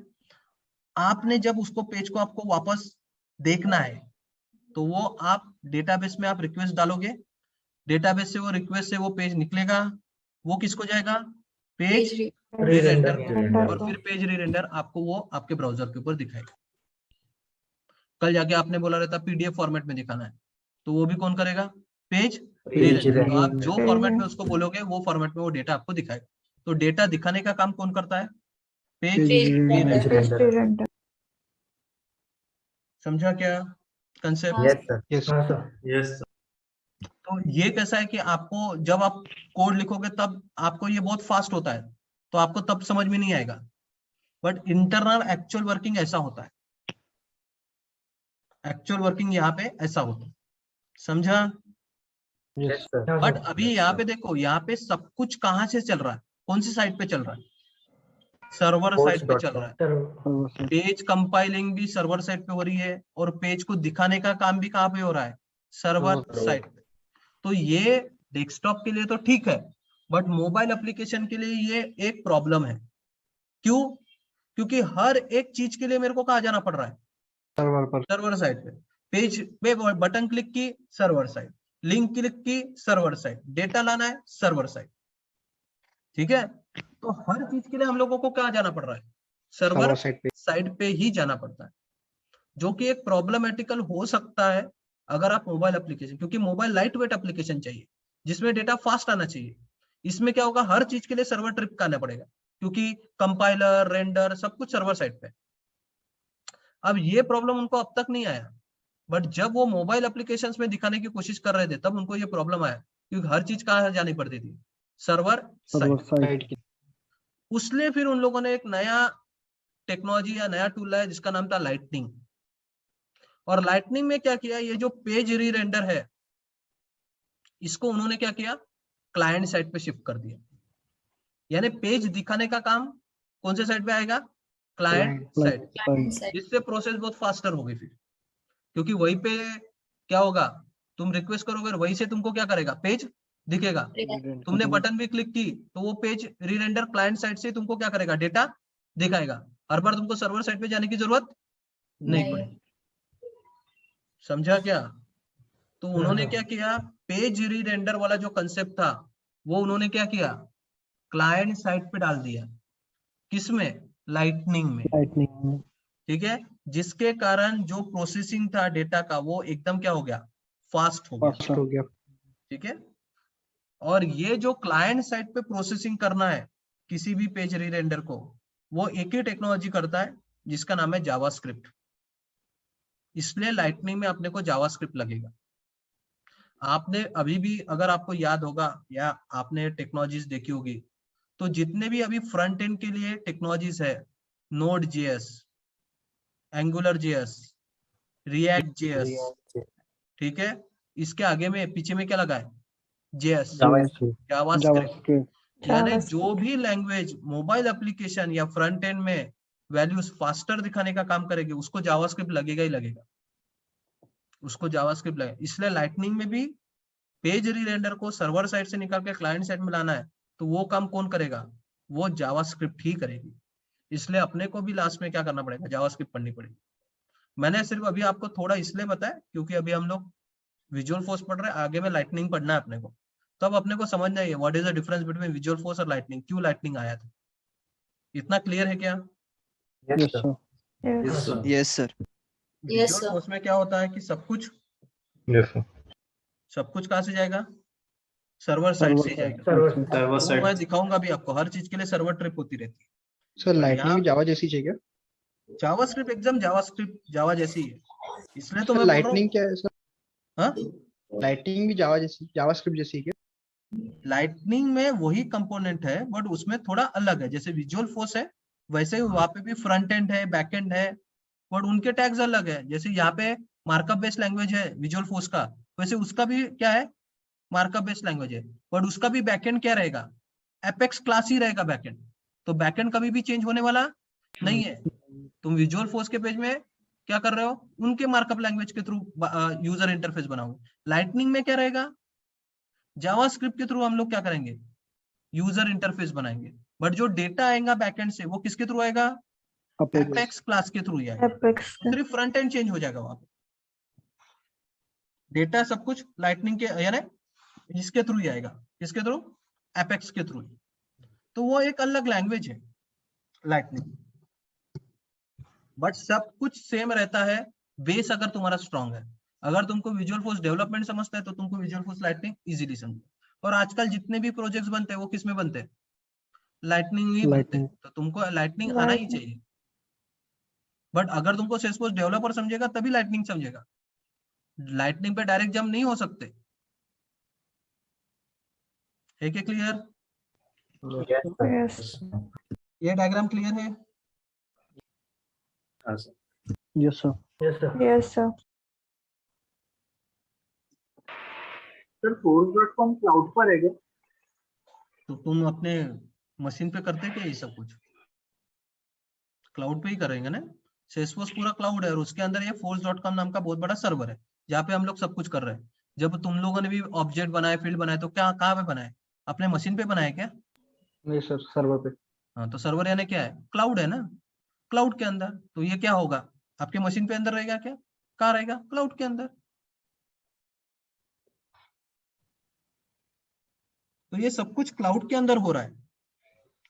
आपने जब उसको पेज को आपको वापस देखना है तो वो आप डेटाबेस में आप रिक्वेस्ट डालोगे, डेटाबेस से वो रिक्वेस्ट से वो पेज निकलेगा, वो किसको जाएगा? पेज रीरेंडर को, और फिर पेज रीरेंडर आपको वो आपके ब्राउजर के ऊपर दिखाएगा। कल जाके आपने बोला रहता पीडीएफ फॉर्मेट में दिखाना है, तो वो भी कौन करेगा? Page re-render. तो आप जो फॉर्मेट में उसको बोलोगे वो फॉर्मेट में वो डेटा आपको दिखाएगा। तो डेटा दिखाने का काम कौन करता है? Page re-render. समझा क्या कंसेप्ट? यस। तो ये कैसा है कि आपको जब आप कोड लिखोगे तब आपको ये बहुत फास्ट होता है, तो आपको तब समझ में नहीं आएगा, बट इंटरनल एक्चुअल वर्किंग ऐसा होता है। एक्चुअल वर्किंग यहाँ पे ऐसा होता है, समझा? बट अभी यहाँ पे देखो, यहाँ पे सब कुछ कहाँ से चल रहा है? कौन सी साइट पे चल रहा है? सर्वर साइट पे चल रहा है। पेज कंपाइलिंग भी सर्वर साइट पे हो रही है, और पेज को दिखाने का काम भी कहाँ पे हो रहा है? सर्वर साइट पे। तो ये डेस्कटॉप के लिए तो ठीक है, बट मोबाइल एप्लीकेशन के लिए ये एक प्रॉब्लम है। क्यों? क्योंकि हर एक चीज के लिए मेरे को कहाँ जाना पड़ रहा है? सर्वर पर, सर्वर साइट पे। पेज पे बटन क्लिक की, सर्वर साइट, लिंक क्लिक की, सर्वर साइट, डेटा लाना है, सर्वर साइट। ठीक है, तो हर चीज के लिए हम लोगों को कहाँ जाना पड़ रहा है? सर्वर साइट पे ही जाना पड़ता है, जो कि एक प्रॉब्लमेटिकल हो सकता है अगर आप मोबाइल एप्लीकेशन, क्योंकि मोबाइल लाइट वेट एप्लीकेशन चाहिए जिसमें डेटा फास्ट आना चाहिए। इसमें क्या होगा? हर चीज के लिए सर्वर ट्रिप करना पड़ेगा, क्योंकि कंपाइलर, रेंडर सब कुछ सर्वर साइट पे। अब ये प्रॉब्लम उनको अब तक नहीं आया, बट जब वो मोबाइल एप्लीकेशंस में दिखाने की कोशिश कर रहे थे तब उनको ये प्रॉब्लम आया, क्योंकि हर चीज कहाँ जानी पड़ती थी? Server site. उसलिए फिर उन लोगों ने एक नया टेक्नोलॉजी या नया टूल लाया जिसका नाम था लाइटनिंग। और लाइटनिंग में क्या किया? ये जो पेज रीरेंडर है इसको उन्होंने क्या किया? क्लाइंट साइड पे शिफ्ट कर दिया। यानी पेज दिखाने का काम कौन से साइड पे आएगा? Client side. इससे प्रोसेस बहुत फास्टर हो गई फिर, क्योंकि वहीं पे क्या होगा? तुम रिक्वेस्ट करोगे और वहीं से तुमको क्या करेगा? पेज दिखेगा। तुमने बटन भी क्लिक की तो वो पेज रीरेंडर क्लाइंट साइड से तुमको क्या करेगा? डेटा दिखाएगा। हर बार तुमको सर्वर साइड पे जाने की जरूरत नहीं पड़ेगी। समझा क्या? तो उन्होंने क्या किया? पेज रीरेंडर वाला जो कंसेप्ट था वो उन्होंने क्या किया? क्लाइंट साइड पे डाल दिया। किसमें? लाइटनिंग में। ठीक है, जिसके कारण जो प्रोसेसिंग था डेटा का वो एकदम क्या हो गया? फास्ट हो गया। ठीक है, और ये जो क्लाइंट साइड पे प्रोसेसिंग करना है किसी भी पेज रीरेंडर को, वो एक ही टेक्नोलॉजी करता है जिसका नाम है जावास्क्रिप्ट। इसलिए लाइटनिंग में अपने को जावास्क्रिप्ट लगेगा। आपने अभी भी, अगर आपको याद होगा या आपने टेक्नोलॉजीज देखी होगी, तो जितने भी अभी फ्रंट एंड के लिए टेक्नोलॉजीज है, node JS, angular JS, react JS, ठीक है, इसके आगे में पीछे में क्या लगा है? JS, JavaScript. यानी जो भी लैंग्वेज मोबाइल एप्लीकेशन या फ्रंट एंड में वैल्यूज फास्टर दिखाने का काम करेगी उसको जावास्क्रिप्ट लगेगा ही लगेगा, उसको जावास्क्रिप्ट लगेगा। इसलिए लाइटनिंग में भी पेज रीरेंडर को सर्वर साइड से निकाल के क्लाइंट साइड में लाना है तो वो काम कौन करेगा? वो जावास्क्रिप्ट ही करेगी। इसलिए अपने को भी लास्ट में क्या करना पड़ेगा? जावास्क्रिप्ट पढ़नी पड़ेगी। मैंने सिर्फ अभी आपको थोड़ा इसलिए बताया क्योंकि अभी हम लोग विजुअल फोर्स पढ़ रहे हैं, आगे में लाइटनिंग पढ़ना है अपने को, तब अपने को समझना है what is the difference between visual force और लाइटनिंग, क्यों लाइटनिंग आया था। इतना क्लियर है क्या? Yes sir. विजुअल फोर्स में क्या होता है कि सब कुछ कहाँ से जाएगा? सर्वर साइड से जाएगा। मैं दिखाऊंगा भी आपको, हर चीज के लिए सर्वर ट्रिप होती रहती है। सर लाइटनिंग जावा जैसी चाहिए? जावास्क्रिप्ट एकदम जावा जैसी है, इसलिए तो मैं लाइटनिंग क्या है सर? हाँ, लाइटनिंग भी जावा जैसी, जावास्क्रिप्ट जैसी क्या? लाइटनिंग में वही कंपोनेंट है बट उसमें थोड़ा अलग है। जैसे विजुअल फोर्स है वैसे ही वहां पे भी फ्रंट एंड है, बैक एंड है, बट उनके टैग्स अलग है। जैसे यहाँ पे मार्कअप बेस्ड लैंग्वेज है विजुअल फोर्स का, वैसे उसका भी क्या है, मार्कअप बेस्ड लैंग्वेज है, बट उसका भी बैकएंड क्या रहेगा, एपेक्स क्लास ही रहेगा बैकएंड। तो बैकएंड कभी भी चेंज होने वाला नहीं है। तुम विजुअल फोर्स के पेज में क्या कर रहे हो, उनके मार्कअप लैंग्वेज के थ्रू यूजर इंटरफेस बनाओगे। लाइटनिंग में क्या रहेगा, जावास्क्रिप्ट के थ्रू हम लोग क्या करेंगे, यूजर इंटरफेस बनाएंगे, बट जो डेटा आएगा बैकएंड से वो किसके थ्रू आएगा, एपेक्स क्लास के थ्रू ही आएगा। तो सिर्फ फ्रंट एंड चेंज हो जाएगा वहां पे, डेटा सब कुछ लाइटनिंग के यानी इसके थ्रू ही आएगा, किसके थ्रू, एपेक्स के थ्रू। तो वो एक अलग लैंग्वेज है लाइटनिंग, बट सब कुछ सेम रहता है, बेस अगर तुम्हारा स्ट्रांग है। अगर तुमको विजुअल फोर्स डेवलपमेंट समझता है तो तुमको विजुअल फोर्स लाइटनिंग इजीली समझो। और आजकल जितने भी प्रोजेक्ट्स बनते हैं वो किस में बनते हैं, लाइटनिंग ही बनते हैं। तो तुमको लाइटनिंग आना ही चाहिए। बट अगर तुमको सेल्सफोर्स डेवलपर समझेगा तभी लाइटनिंग समझेगा, लाइटनिंग पे डायरेक्ट जंप नहीं हो सकते। है क्या क्लियर? ये डायग्राम क्लियर है? Yes sir. Sir force.com cloud पर है क्या? तो तुम अपने मशीन पे करते क्या ये सब कुछ, क्लाउड पे ही करेंगे ना। सेल्सफोर्स पूरा क्लाउड है और उसके अंदर ये force.com नाम का बहुत बड़ा सर्वर है जहाँ पे हम लोग सब कुछ कर रहे हैं। जब तुम लोगों ने भी ऑब्जेक्ट बनाए, फील्ड बनाए, तो क्या कहाँ पे बनाए, अपने मशीन पे बनाए क्या? नहीं सर, सर्वर पे। हाँ, तो सर्वर यानी क्या है, क्लाउड है ना, क्लाउड के अंदर। तो ये क्या होगा, आपके मशीन पे अंदर रहेगा क्या, कहाँ रहेगा, क्लाउड के अंदर। तो ये सब कुछ क्लाउड के अंदर हो रहा है,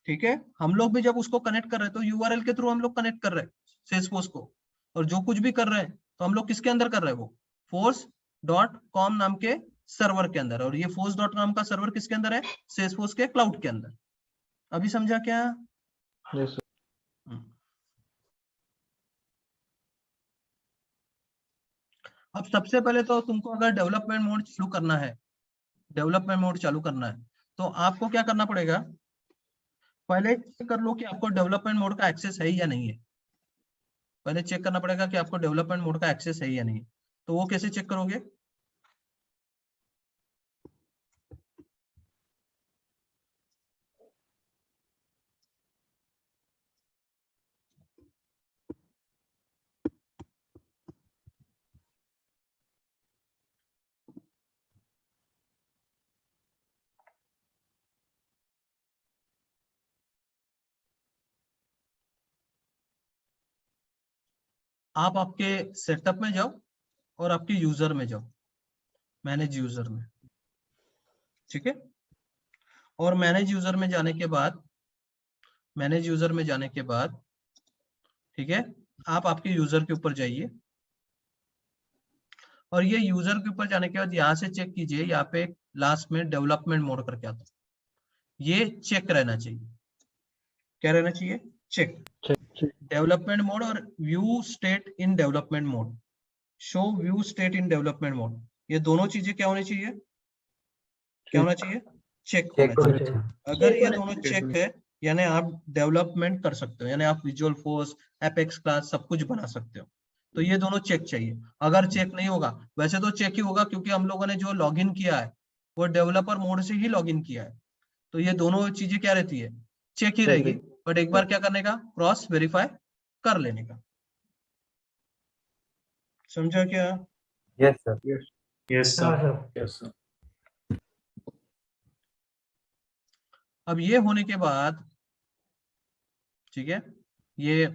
ठीक है। हम लोग भी जब उसको कनेक्ट कर रहे हैं तो यूआरएल के थ्रू हम लोग कनेक्ट कर रहे हैं सेल्सफोर्स को, और जो कुछ भी कर रहे हैं तो हम लोग किसके अंदर कर रहे हैं, वो force.com नाम के सर्वर के अंदर। और ये force.com का सर्वर किसके अंदर है, सेल्सफोर्स के क्लाउड के अंदर। अभी समझा क्या? Yes sir. अब सबसे पहले तो तुमको अगर डेवलपमेंट मोड चालू करना है, डेवलपमेंट मोड चालू करना है तो आपको क्या करना पड़ेगा, पहले चेक कर लो कि आपको डेवलपमेंट मोड का एक्सेस है या नहीं है। पहले चेक करना पड़ेगा कि आपको डेवलपमेंट मोड का एक्सेस है या नहीं है। तो वो कैसे चेक करोगे, आप आपके सेटअप में जाओ और आपके यूजर में जाओ, मैनेज यूजर में, ठीक है। और मैनेज यूजर में जाने के बाद, मैनेज यूजर में जाने के बाद, ठीक है, आप आपके यूजर के ऊपर जाइए और ये यूजर के ऊपर जाने के बाद यहाँ से चेक कीजिए, यहाँ पे लास्ट में डेवलपमेंट मोड करके आता है, ये चेक रहना चाहिए। क्या रहना चाहिए, चेक। डेवलपमेंट मोड और view state in development mode, show view state in development mode, ये दोनों चीजें क्या होनी चाहिए, क्या होना चाहिए, चेक होना चाहिए। अगर ये दोनों चेक है यानी आप डेवलपमेंट कर सकते हो, यानी आप विजुअल फोर्स, एपेक्स क्लास सब कुछ बना सकते हो। तो ये दोनों चेक चाहिए। अगर चेक नहीं होगा, वैसे तो चेक ही होगा क्योंकि हम लोगों ने जो लॉगिन किया है वो डेवलपर मोड से ही लॉगिन किया है, तो ये दोनों चीजें क्या रहती है, चेक ही रहेगी। बट एक बार क्या करने का, क्रॉस वेरीफाई कर लेने का। समझा क्या? Yes sir. Yes sir. अब ये होने के बाद, ठीक है, ये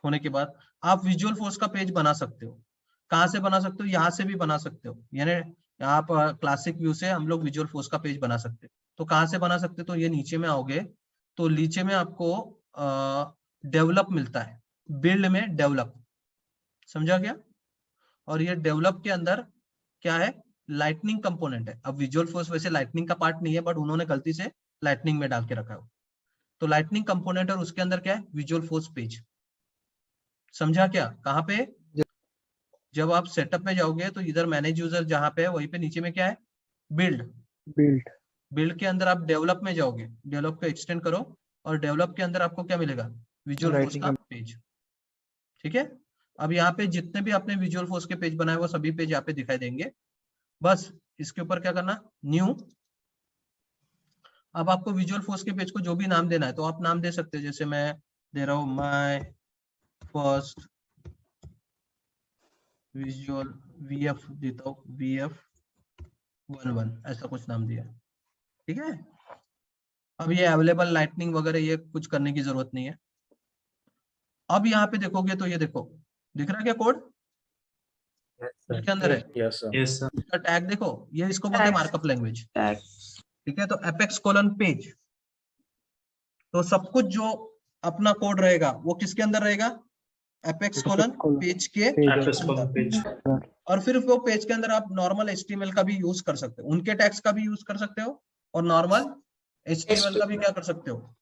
होने के बाद आप विजुअल फोर्स का पेज बना सकते हो। कहाँ से बना सकते हो, यहाँ से भी बना सकते हो, यानी आप क्लासिक व्यू से हम लोग विजुअल फोर्स का पेज बना सकते हैं। तो कहाँ से बना सकते हो, तो ये नीचे में आओगे तो नीचे में आपको डेवलप मिलता है, बिल्ड में डेवलप, समझा क्या? और ये डेवलप के अंदर क्या है, लाइटनिंग कंपोनेंट है। अब विजुअल फोर्स वैसे लाइटनिंग का पार्ट नहीं है, बट उन्होंने गलती से लाइटनिंग में डाल के रखा है। तो लाइटनिंग कंपोनेंट और उसके अंदर क्या है, विजुअल फोर्स पेज। समझा क्या? कहाँ पे, जब आप सेटअप में जाओगे तो इधर मैनेज यूजर जहाँ पे है वहीं पे नीचे में क्या है, बिल्ड। बिल्ड के अंदर आप डेवलप में जाओगे, डेवलप को एक्सटेंड करो और डेवलप के अंदर आपको क्या मिलेगा, विजुअल फोर्स का पेज। ठीक है। अब यहाँ पे जितने भी आपने विजुअल फोर्स के पेज बनाए वो सभी पेज यहाँ पे दिखाई देंगे। बस इसके ऊपर क्या करना, न्यू। अब आपको विजुअल फोर्स के पेज को जो भी नाम देना है तो आप नाम दे सकते हैं, जैसे मैं दे रहा हूँ माय फर्स्ट विजुअल VF देता हूँ, VF11 ऐसा कुछ नाम दिया, ठीक है। अब ये अवेलेबल लाइटनिंग वगैरह ये कुछ करने की जरूरत नहीं है। अब यहाँ पे देखोगे तो ये देखो दिख रहा है क्या कोड इसके अंदर है। Yes, sir. इसका टैग देखो, ये इसको बोलते हैं मार्कअप लैंग्वेज, ठीक है। तो एपेक्स कोलन पेज, तो सब कुछ जो अपना कोड रहेगा वो किसके अंदर रहेगा, एपेक्स कोलन पेज के अंदर। और फिर वो पेज के अंदर आप नॉर्मल HTML का भी यूज कर सकते हो, उनके टैग्स का भी यूज कर सकते हो और नॉर्मल HTML का भी क्या कर सकते हो,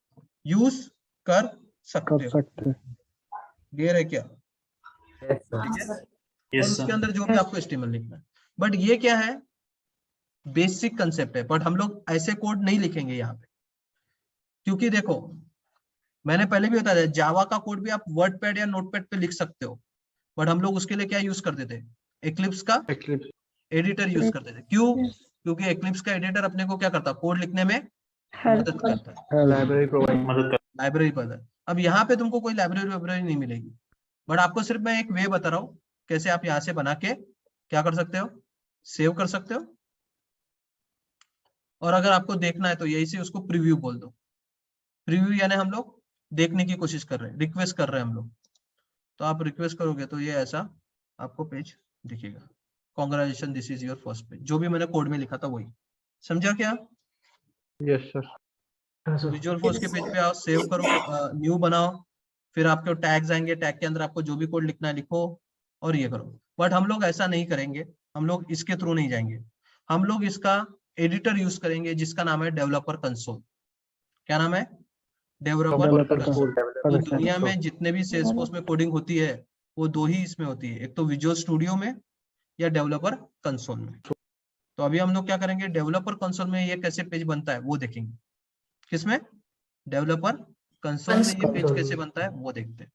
यूज कर सकते हो। क्लियर है क्या? ठीक है। और उसके अंदर जो भी आपको HTML लिखना है, बट ये क्या है, बेसिक कंसेप्ट है। बट हम लोग ऐसे कोड नहीं लिखेंगे यहाँ पे, क्योंकि देखो मैंने पहले भी बताया जावा का कोड भी आप वर्डपैड या नोटपैड पे लिख सकते हो, बट हम लोग उसके लिए क्या यूज करते थे, एक्लिप्स का एडिटर यूज करते थे। क्यों? क्योंकि एक्लिप्स का एडिटर अपने को क्या करता है, कोड लिखने में मदद करता है, लाइब्रेरी पर। अब यहाँ पे तुमको कोई लाइब्रेरी नहीं मिलेगी, बट आपको सिर्फ मैं एक वे बता रहा हूँ कैसे आप यहाँ से बना के क्या कर सकते हो, सेव कर सकते हो। और अगर आपको देखना है तो यही से उसको प्रीव्यू बोल दो। प्रीव्यू यानी हम लोग देखने की कोशिश कर रहे हैं, रिक्वेस्ट कर रहे हैं हम लोग। तो आप रिक्वेस्ट करोगे तो ये ऐसा आपको पेज दिखेगा, congratulation this is your first page, जो भी मैंने कोड में लिखा था वही। समझा क्या? Yes sir. विजुअल फोर्स के पेज पे आओ, सेव करो, न्यू बनाओ, फिर आपके टैग्स आएंगे, टैग के अंदर आपको जो भी कोड लिखना है लिखो और ये करो। बट हम लोग ऐसा नहीं करेंगे, हम लोग इसके थ्रू नहीं जाएंगे, हम लोग इसका एडिटर यूज करेंगे जिसका नाम है डेवलपर कंसोल। क्या नाम है? Developer console. तो दुनिया में जितने भी सेल्सफोर्स में कोडिंग होती है वो दो ही इसमें होती है, एक तो विजुअल स्टूडियो में या डेवलपर कंसोल में। तो अभी हम लोग क्या करेंगे, डेवलपर कंसोल में ये कैसे पेज बनता है वो देखेंगे। किसमें? डेवलपर कंसोल में ये पेज कैसे बनता है वो देखते हैं।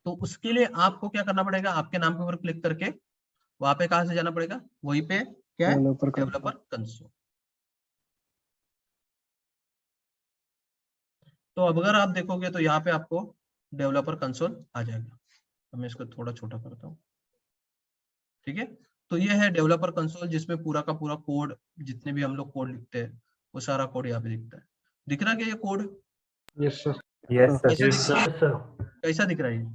तो उसके लिए आपको क्या करना पड़ेगा, आपके नाम के ऊपर क्लिक करके वहां पे कहां से जाना पड़ेगा, वहीं पे क्या है, डेवलपर कंसोल। तो अब अगर आप देखोगे तो यहाँ पे आपको डेवलपर कंसोल आ जाएगा। मैं इसको थोड़ा छोटा करता हूँ, ठीक है। तो ये है डेवलपर कंसोल जिसमें पूरा का पूरा कोड, जितने भी हम लोग कोड लिखते हैं वो सारा कोड यहाँ पे दिखता है। दिख रहा है क्या ये कोड? Yes sir. कैसा दिख रहा है ये?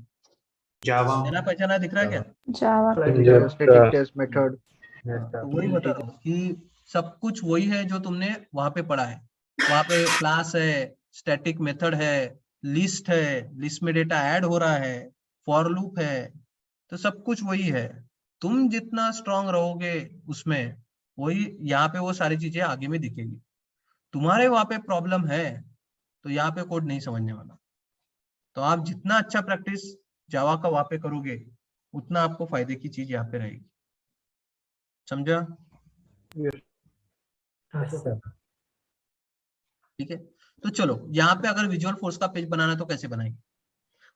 जावा जाना पहचाना दिख रहा है क्या? Test method. तो वही बता रहा हूँ कि सब कुछ वही है जो तुमने वहां पे पढ़ा है। वहां पे क्लास है, स्टैटिक मेथड है, लिस्ट है, लिस्ट में डेटा ऐड हो रहा है, फॉर लूप है, तो सब कुछ वही है। तुम जितना स्ट्रांग रहोगे उसमें, वही यहाँ पे वो सारी चीजें आगे में दिखेगी। तुम्हारे वहां पे प्रॉब्लम है तो यहाँ पे कोड नहीं समझने वाला। तो आप जितना अच्छा प्रैक्टिस जावा का वहां पे करोगे उतना आपको फायदे की चीज यहाँ पे रहेगी। समझा? ठीक है। तो चलो यहाँ पे अगर विजुअल फोर्स का पेज बनाना है तो कैसे बनाएंगे,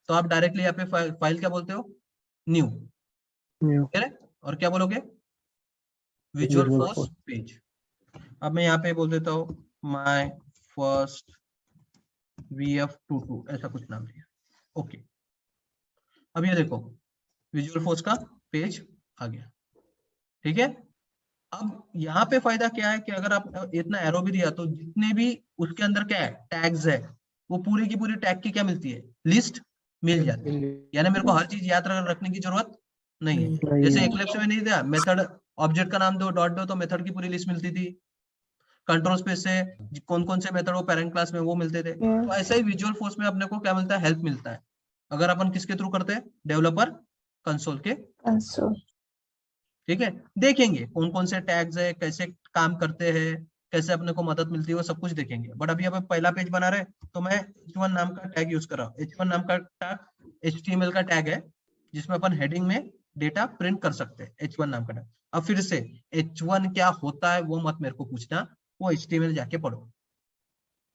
तो आप डायरेक्टली यहाँ पे फाइल क्या बोलते हो, न्यू, और क्या बोलोगे, विजुअल फोर्स पेज। अब मैं यहाँ पे बोल देता हूँ माय फर्स्ट VF22 ऐसा कुछ नाम दिया। ओके, अब ये देखो विजुअल फोर्स का पेज आ गया, ठीक है। अब यहाँ पे फायदा क्या है कि अगर आप इतना एरो भी दिया तो जितने भी उसके अंदर क्या है, टैग्स है, वो पूरी की पूरी टैग की क्या मिलती है, लिस्ट मिल जाती है। यानी मेरे को हर चीज याद रखने की जरूरत नहीं है। जैसे एक्लिप्स में नहीं दिया, मेथड ऑब्जेक्ट का नाम दो, डॉट दो, तो मेथड की पूरी लिस्ट मिलती थी। कंट्रोल स्पेस से कौन कौन से मेथड वो पेरेंट क्लास में वो मिलते थे। तो ऐसा ही विजुअल फोर्स में अपने को क्या मिलता है, हेल्प मिलता है। अगर अपन किसके थ्रू करते हैं, डेवलपर कंसोल के, ठीक है। देखेंगे कौन कौन से टैग्स है, कैसे काम करते हैं, कैसे अपने को मदद मिलती है, वो सब कुछ देखेंगे। बट अभी अब पहला पेज बना रहे तो मैं h1 नाम का टैग यूज कर रहा हूँ। h1 नाम का टैग HTML का टैग है जिसमें अपन हेडिंग में डेटा प्रिंट कर सकते हैं, h1 नाम का टैग। अब फिर से h1 क्या होता है वो मत मेरे को पूछना, वो HTML जाके पढ़ो,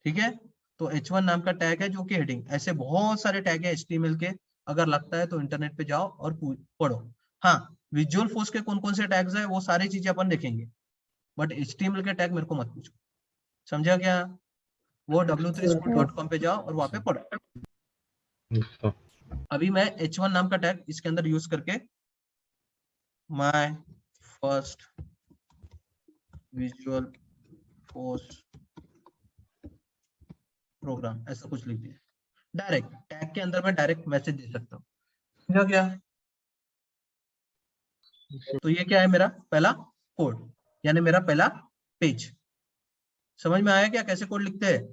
ठीक है। तो h1 नाम का टैग है जो कि हेडिंग, ऐसे बहुत सारे टैग है HTML के अगर लगता है तो इंटरनेट पे जाओ और पढ़ो। हाँ, विजुअल फोर्स के कौन कौन से टैग्स है वो सारी चीजें अपन देखेंगे, बट HTML के टैग मेरे को मत पूछो। समझा क्या? वो w3school.com पे जाओ और वहां पे पढ़ो। अभी मैं h1 नाम का टैग इसके अंदर यूज करके my first visual force program ऐसा कुछ लिख दिया। डायरेक्ट टैग के अंदर मैं डायरेक्ट मैसेज दे सकता हूँ। समझा क्या? तो ये क्या है, मेरा पहला कोड, यानी मेरा पहला पेज। समझ में आया क्या कैसे कोड लिखते हैं?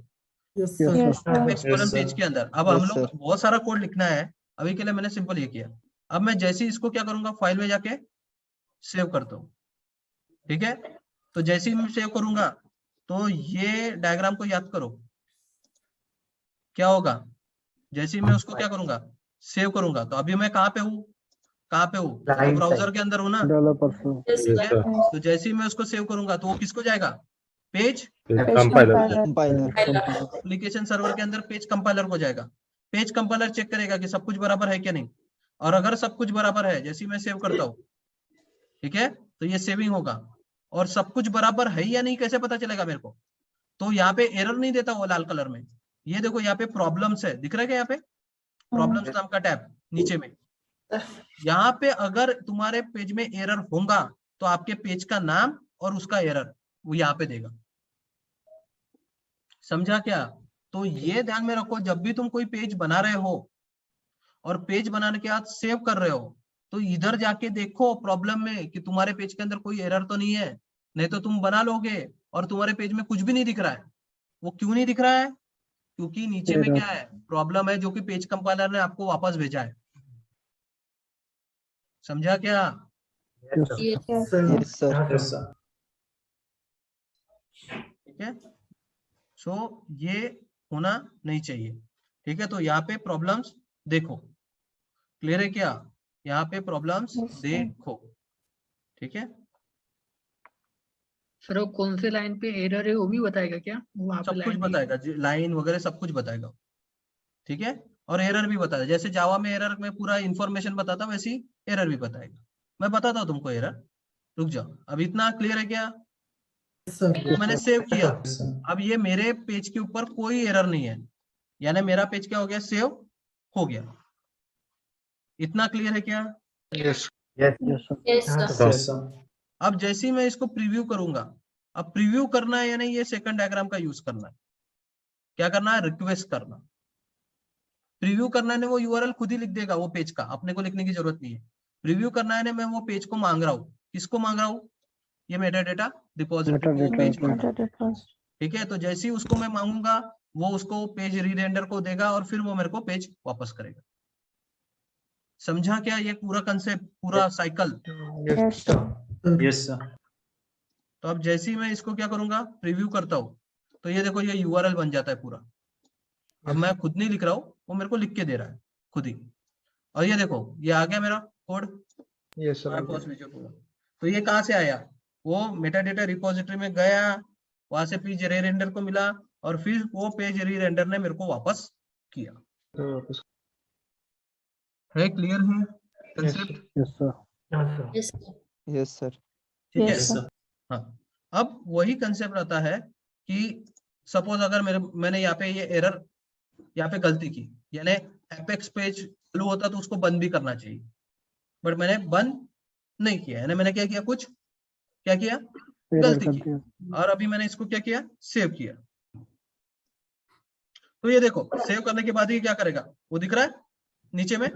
पेज के अंदर। अब हम लोग बहुत सारा कोड लिखना है, अभी के लिए मैंने सिंपल ये किया। अब मैं जैसे ही इसको क्या करूंगा, फाइल में जाके सेव करता हूँ। ठीक है, तो जैसे ही मैं सेव करूंगा तो ये डायग्राम को याद करो, क्या होगा जैसे ही मैं उसको क्या करूंगा, सेव करूंगा। तो अभी मैं कहाँ पे हूँ, कहाँ पे हूँ, तो ब्राउजर के अंदर हूँ ना। तो जैसे ही मैं उसको सेव करूंगा तो वो किसको जाएगा, पेज एप्लीकेशन सर्वर के अंदर पेज कंपाइलर को जाएगा। पेज कंपाइलर चेक करेगा कि सब कुछ बराबर है क्या नहीं, और अगर सब कुछ बराबर है, जैसे ही मैं सेव करता हूँ, ठीक है, तो ये सेविंग होगा। और सब कुछ बराबर है या नहीं कैसे पता चलेगा मेरे को, तो यहाँ पे एरर नहीं देता वो लाल कलर में। ये देखो यहाँ पे प्रॉब्लम्स है, दिख रहा है क्या? यहाँ पे प्रॉब्लम्स नाम का टैब नीचे में, यहाँ पे अगर तुम्हारे पेज में एरर होगा तो आपके पेज का नाम और उसका एरर वो यहाँ पे देगा। समझा क्या? तो ये ध्यान में रखो, जब भी तुम कोई पेज बना रहे हो और पेज बनाने के बाद सेव कर रहे हो, तो इधर जाके देखो प्रॉब्लम में कि तुम्हारे पेज के अंदर कोई एरर तो नहीं है। नहीं तो तुम बना लोगे और तुम्हारे पेज में कुछ भी नहीं दिख रहा है। वो क्यों नहीं दिख रहा है? क्योंकि नीचे में क्या है, प्रॉब्लम है जो कि पेज कंपाइलर ने आपको वापस भेजा है। समझा क्या? Yes sir. ठीक है, सो ये होना नहीं चाहिए। ठीक है, तो यहाँ पे प्रॉब्लम्स देखो, क्लियर है क्या? यहाँ पे प्रॉब्लम्स देखो, ठीक है। सर वो कौन से लाइन पे एरर है वो भी बताएगा क्या? वहाँ पे सब कुछ लाइन बताएगा, लाइन वगैरह सब कुछ बताएगा। ठीक है, और एरर भी बताएगा। जैसे जावा में एरर में पूरा इंफॉर्मेशन बताता वैसे ही एरर भी बताएगा। मैं बताता हूँ तुमको एरर, रुक जाओ। अब इतना क्लियर है क्या? मैंने सेव किया, अब ये मेरे पेज के ऊपर कोई एरर नहीं है, यानी मेरा पेज क्या हो गया, सेव हो गया। इतना क्लियर है क्या? अब जैसे ही मैं इसको प्रीव्यू करूंगा, अब प्रीव्यू करना है यानी ये सेकंड डायग्राम का यूज करना है। क्या करना है, रिक्वेस्ट करना। प्रीव्यू करना है वो यूआरएल खुद ही लिख देगा वो पेज का, अपने को लिखने की जरूरत नहीं है। प्रीव्यू करना है मैं वो पेज को मांग रहा हूँ। किसको मांग रहा हूँ? ये मेटाडेटा रिपोजिटरी को पेज मांग रहा हूँ। ठीक है, तो जैसे ही उसको मैं मांगूंगा वो उसको पेज रीरेंडर को देगा और फिर वो मेरे को पेज वापस करेगा। समझा क्या ये पूरा कंसेप्ट, पूरा साइकिल? Yes sir. तो अब जैसे ही मैं इसको क्या करूंगा, प्रीव्यू करता हूँ, तो ये देखो ये यूआरएल बन जाता है पूरा। अब मैं खुद नहीं लिख रहा हूँ, वो मेरे को लिख के दे रहा है खुद ही। और ये देखो ये आ गया मेरा कोड। Yes sir. तो ये कहाँ से आया, वो मेटाडेटा रिपोजिटरी में गया, वहां से पेज रीरेंडर को मिला और फिर वो पेज रीरेंडर ने मेरे को वापस किया। है क्लियर है कंसेप्ट? Yes sir. ठीक है। हाँ, अब वही कंसेप्ट आता है कि सपोज अगर मैंने यहाँ पे ये एरर, यहाँ पे गलती की, यानी एपेक्स पेज चालू होता तो उसको बंद भी करना चाहिए, बट मैंने बंद नहीं किया। यानी मैंने क्या किया, कुछ क्या किया, गलती की। और अभी मैंने इसको क्या किया, सेव किया। तो ये देखो सेव करने के बाद ये क्या करेगा, वो दिख रहा है नीचे में,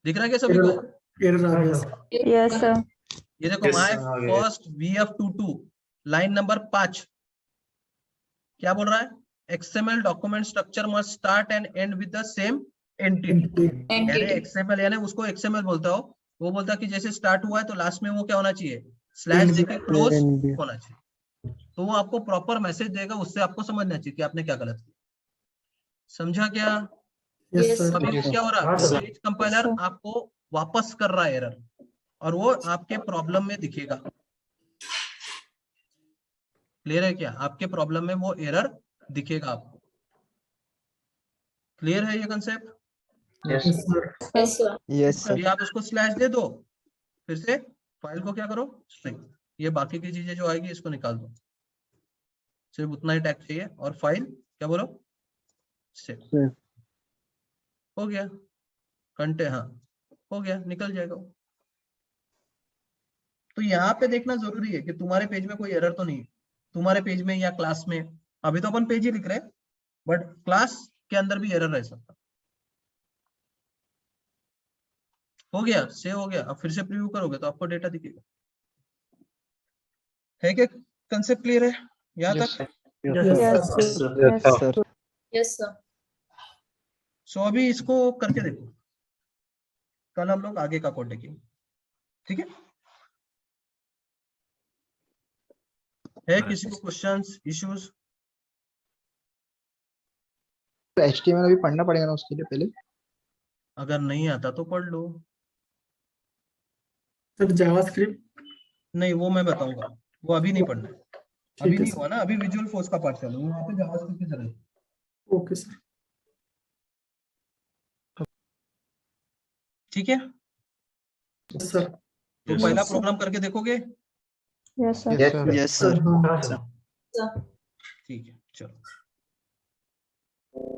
दिख रहा है क्या सभी को? Yes sir. ये देखो my first VF22 line number 5 क्या बोल रहा है, XML document structure must start and and with the same entity. यानी XML यानी उसको XML बोलता हो, वो बोलता है कि जैसे स्टार्ट हुआ है तो लास्ट में वो क्या होना चाहिए, स्लैश देके क्लोज होना चाहिए। तो वो आपको प्रॉपर मैसेज देगा, उससे आपको समझना चाहिए कि आपने क्या गलत किया। समझा क्या? अभी क्या हो रहा है, पेज कंपाइलर आपको वापस कर रहा है एरर, और वो आपके प्रॉब्लम में दिखेगा। क्लियर है क्या? आपके प्रॉब्लम में वो एरर दिखेगा आपको। क्लियर है ये concept? Yes Yes, sir. Yes, sir. अभी आप उसको स्लैश दे दो, फिर से फाइल को क्या करो, स्ट्रिंग। ये बाकी की चीजें जो आएगी इसको निकाल दो, सिर्फ उतना ही टैग चाहिए। और फाइल क्या बोलो, सेव। Save. हो गया कंटेंट, हाँ हो गया, निकल जाएगा वो। तो यहाँ पे देखना जरूरी है कि तुम्हारे पेज में कोई एरर तो नहीं है, तुम्हारे पेज में या क्लास में। अभी तो अपन पेज ही लिख रहे हैं, बट क्लास के अंदर भी एरर रह सकता। हो गया, सेव हो गया। अब फिर से प्रीव्यू करोगे तो आपको डेटा दिखेगा। है क्या कंसेप्ट क्लियर है यहाँ तक? Yes, sir. Yes, sir. Yes, sir. सो अभी इसको करके देखो, कल हम लोग आगे का कोड देखेंगे, ठीक है किसी को क्वेश्चंस, इश्यूज? तो HTML अभी पढ़ना पड़ेगा ना उसके लिए पहले? अगर नहीं आता तो पढ़ लो। सर जावास्क्रिप्ट नहीं, वो मैं बताऊंगा, वो अभी नहीं पढ़ना है। अभी है नहीं सर। हुआ ना, अभी विजुअल फोर्स का पार्ट चालू है, वहाँ पे जावास्क्रिप्ट की जरूरत है। Okay sir. ठीक है, सर तो पहला प्रोग्राम करके देखोगे? Yes, sir. Yes, sir. ठीक है, चलो।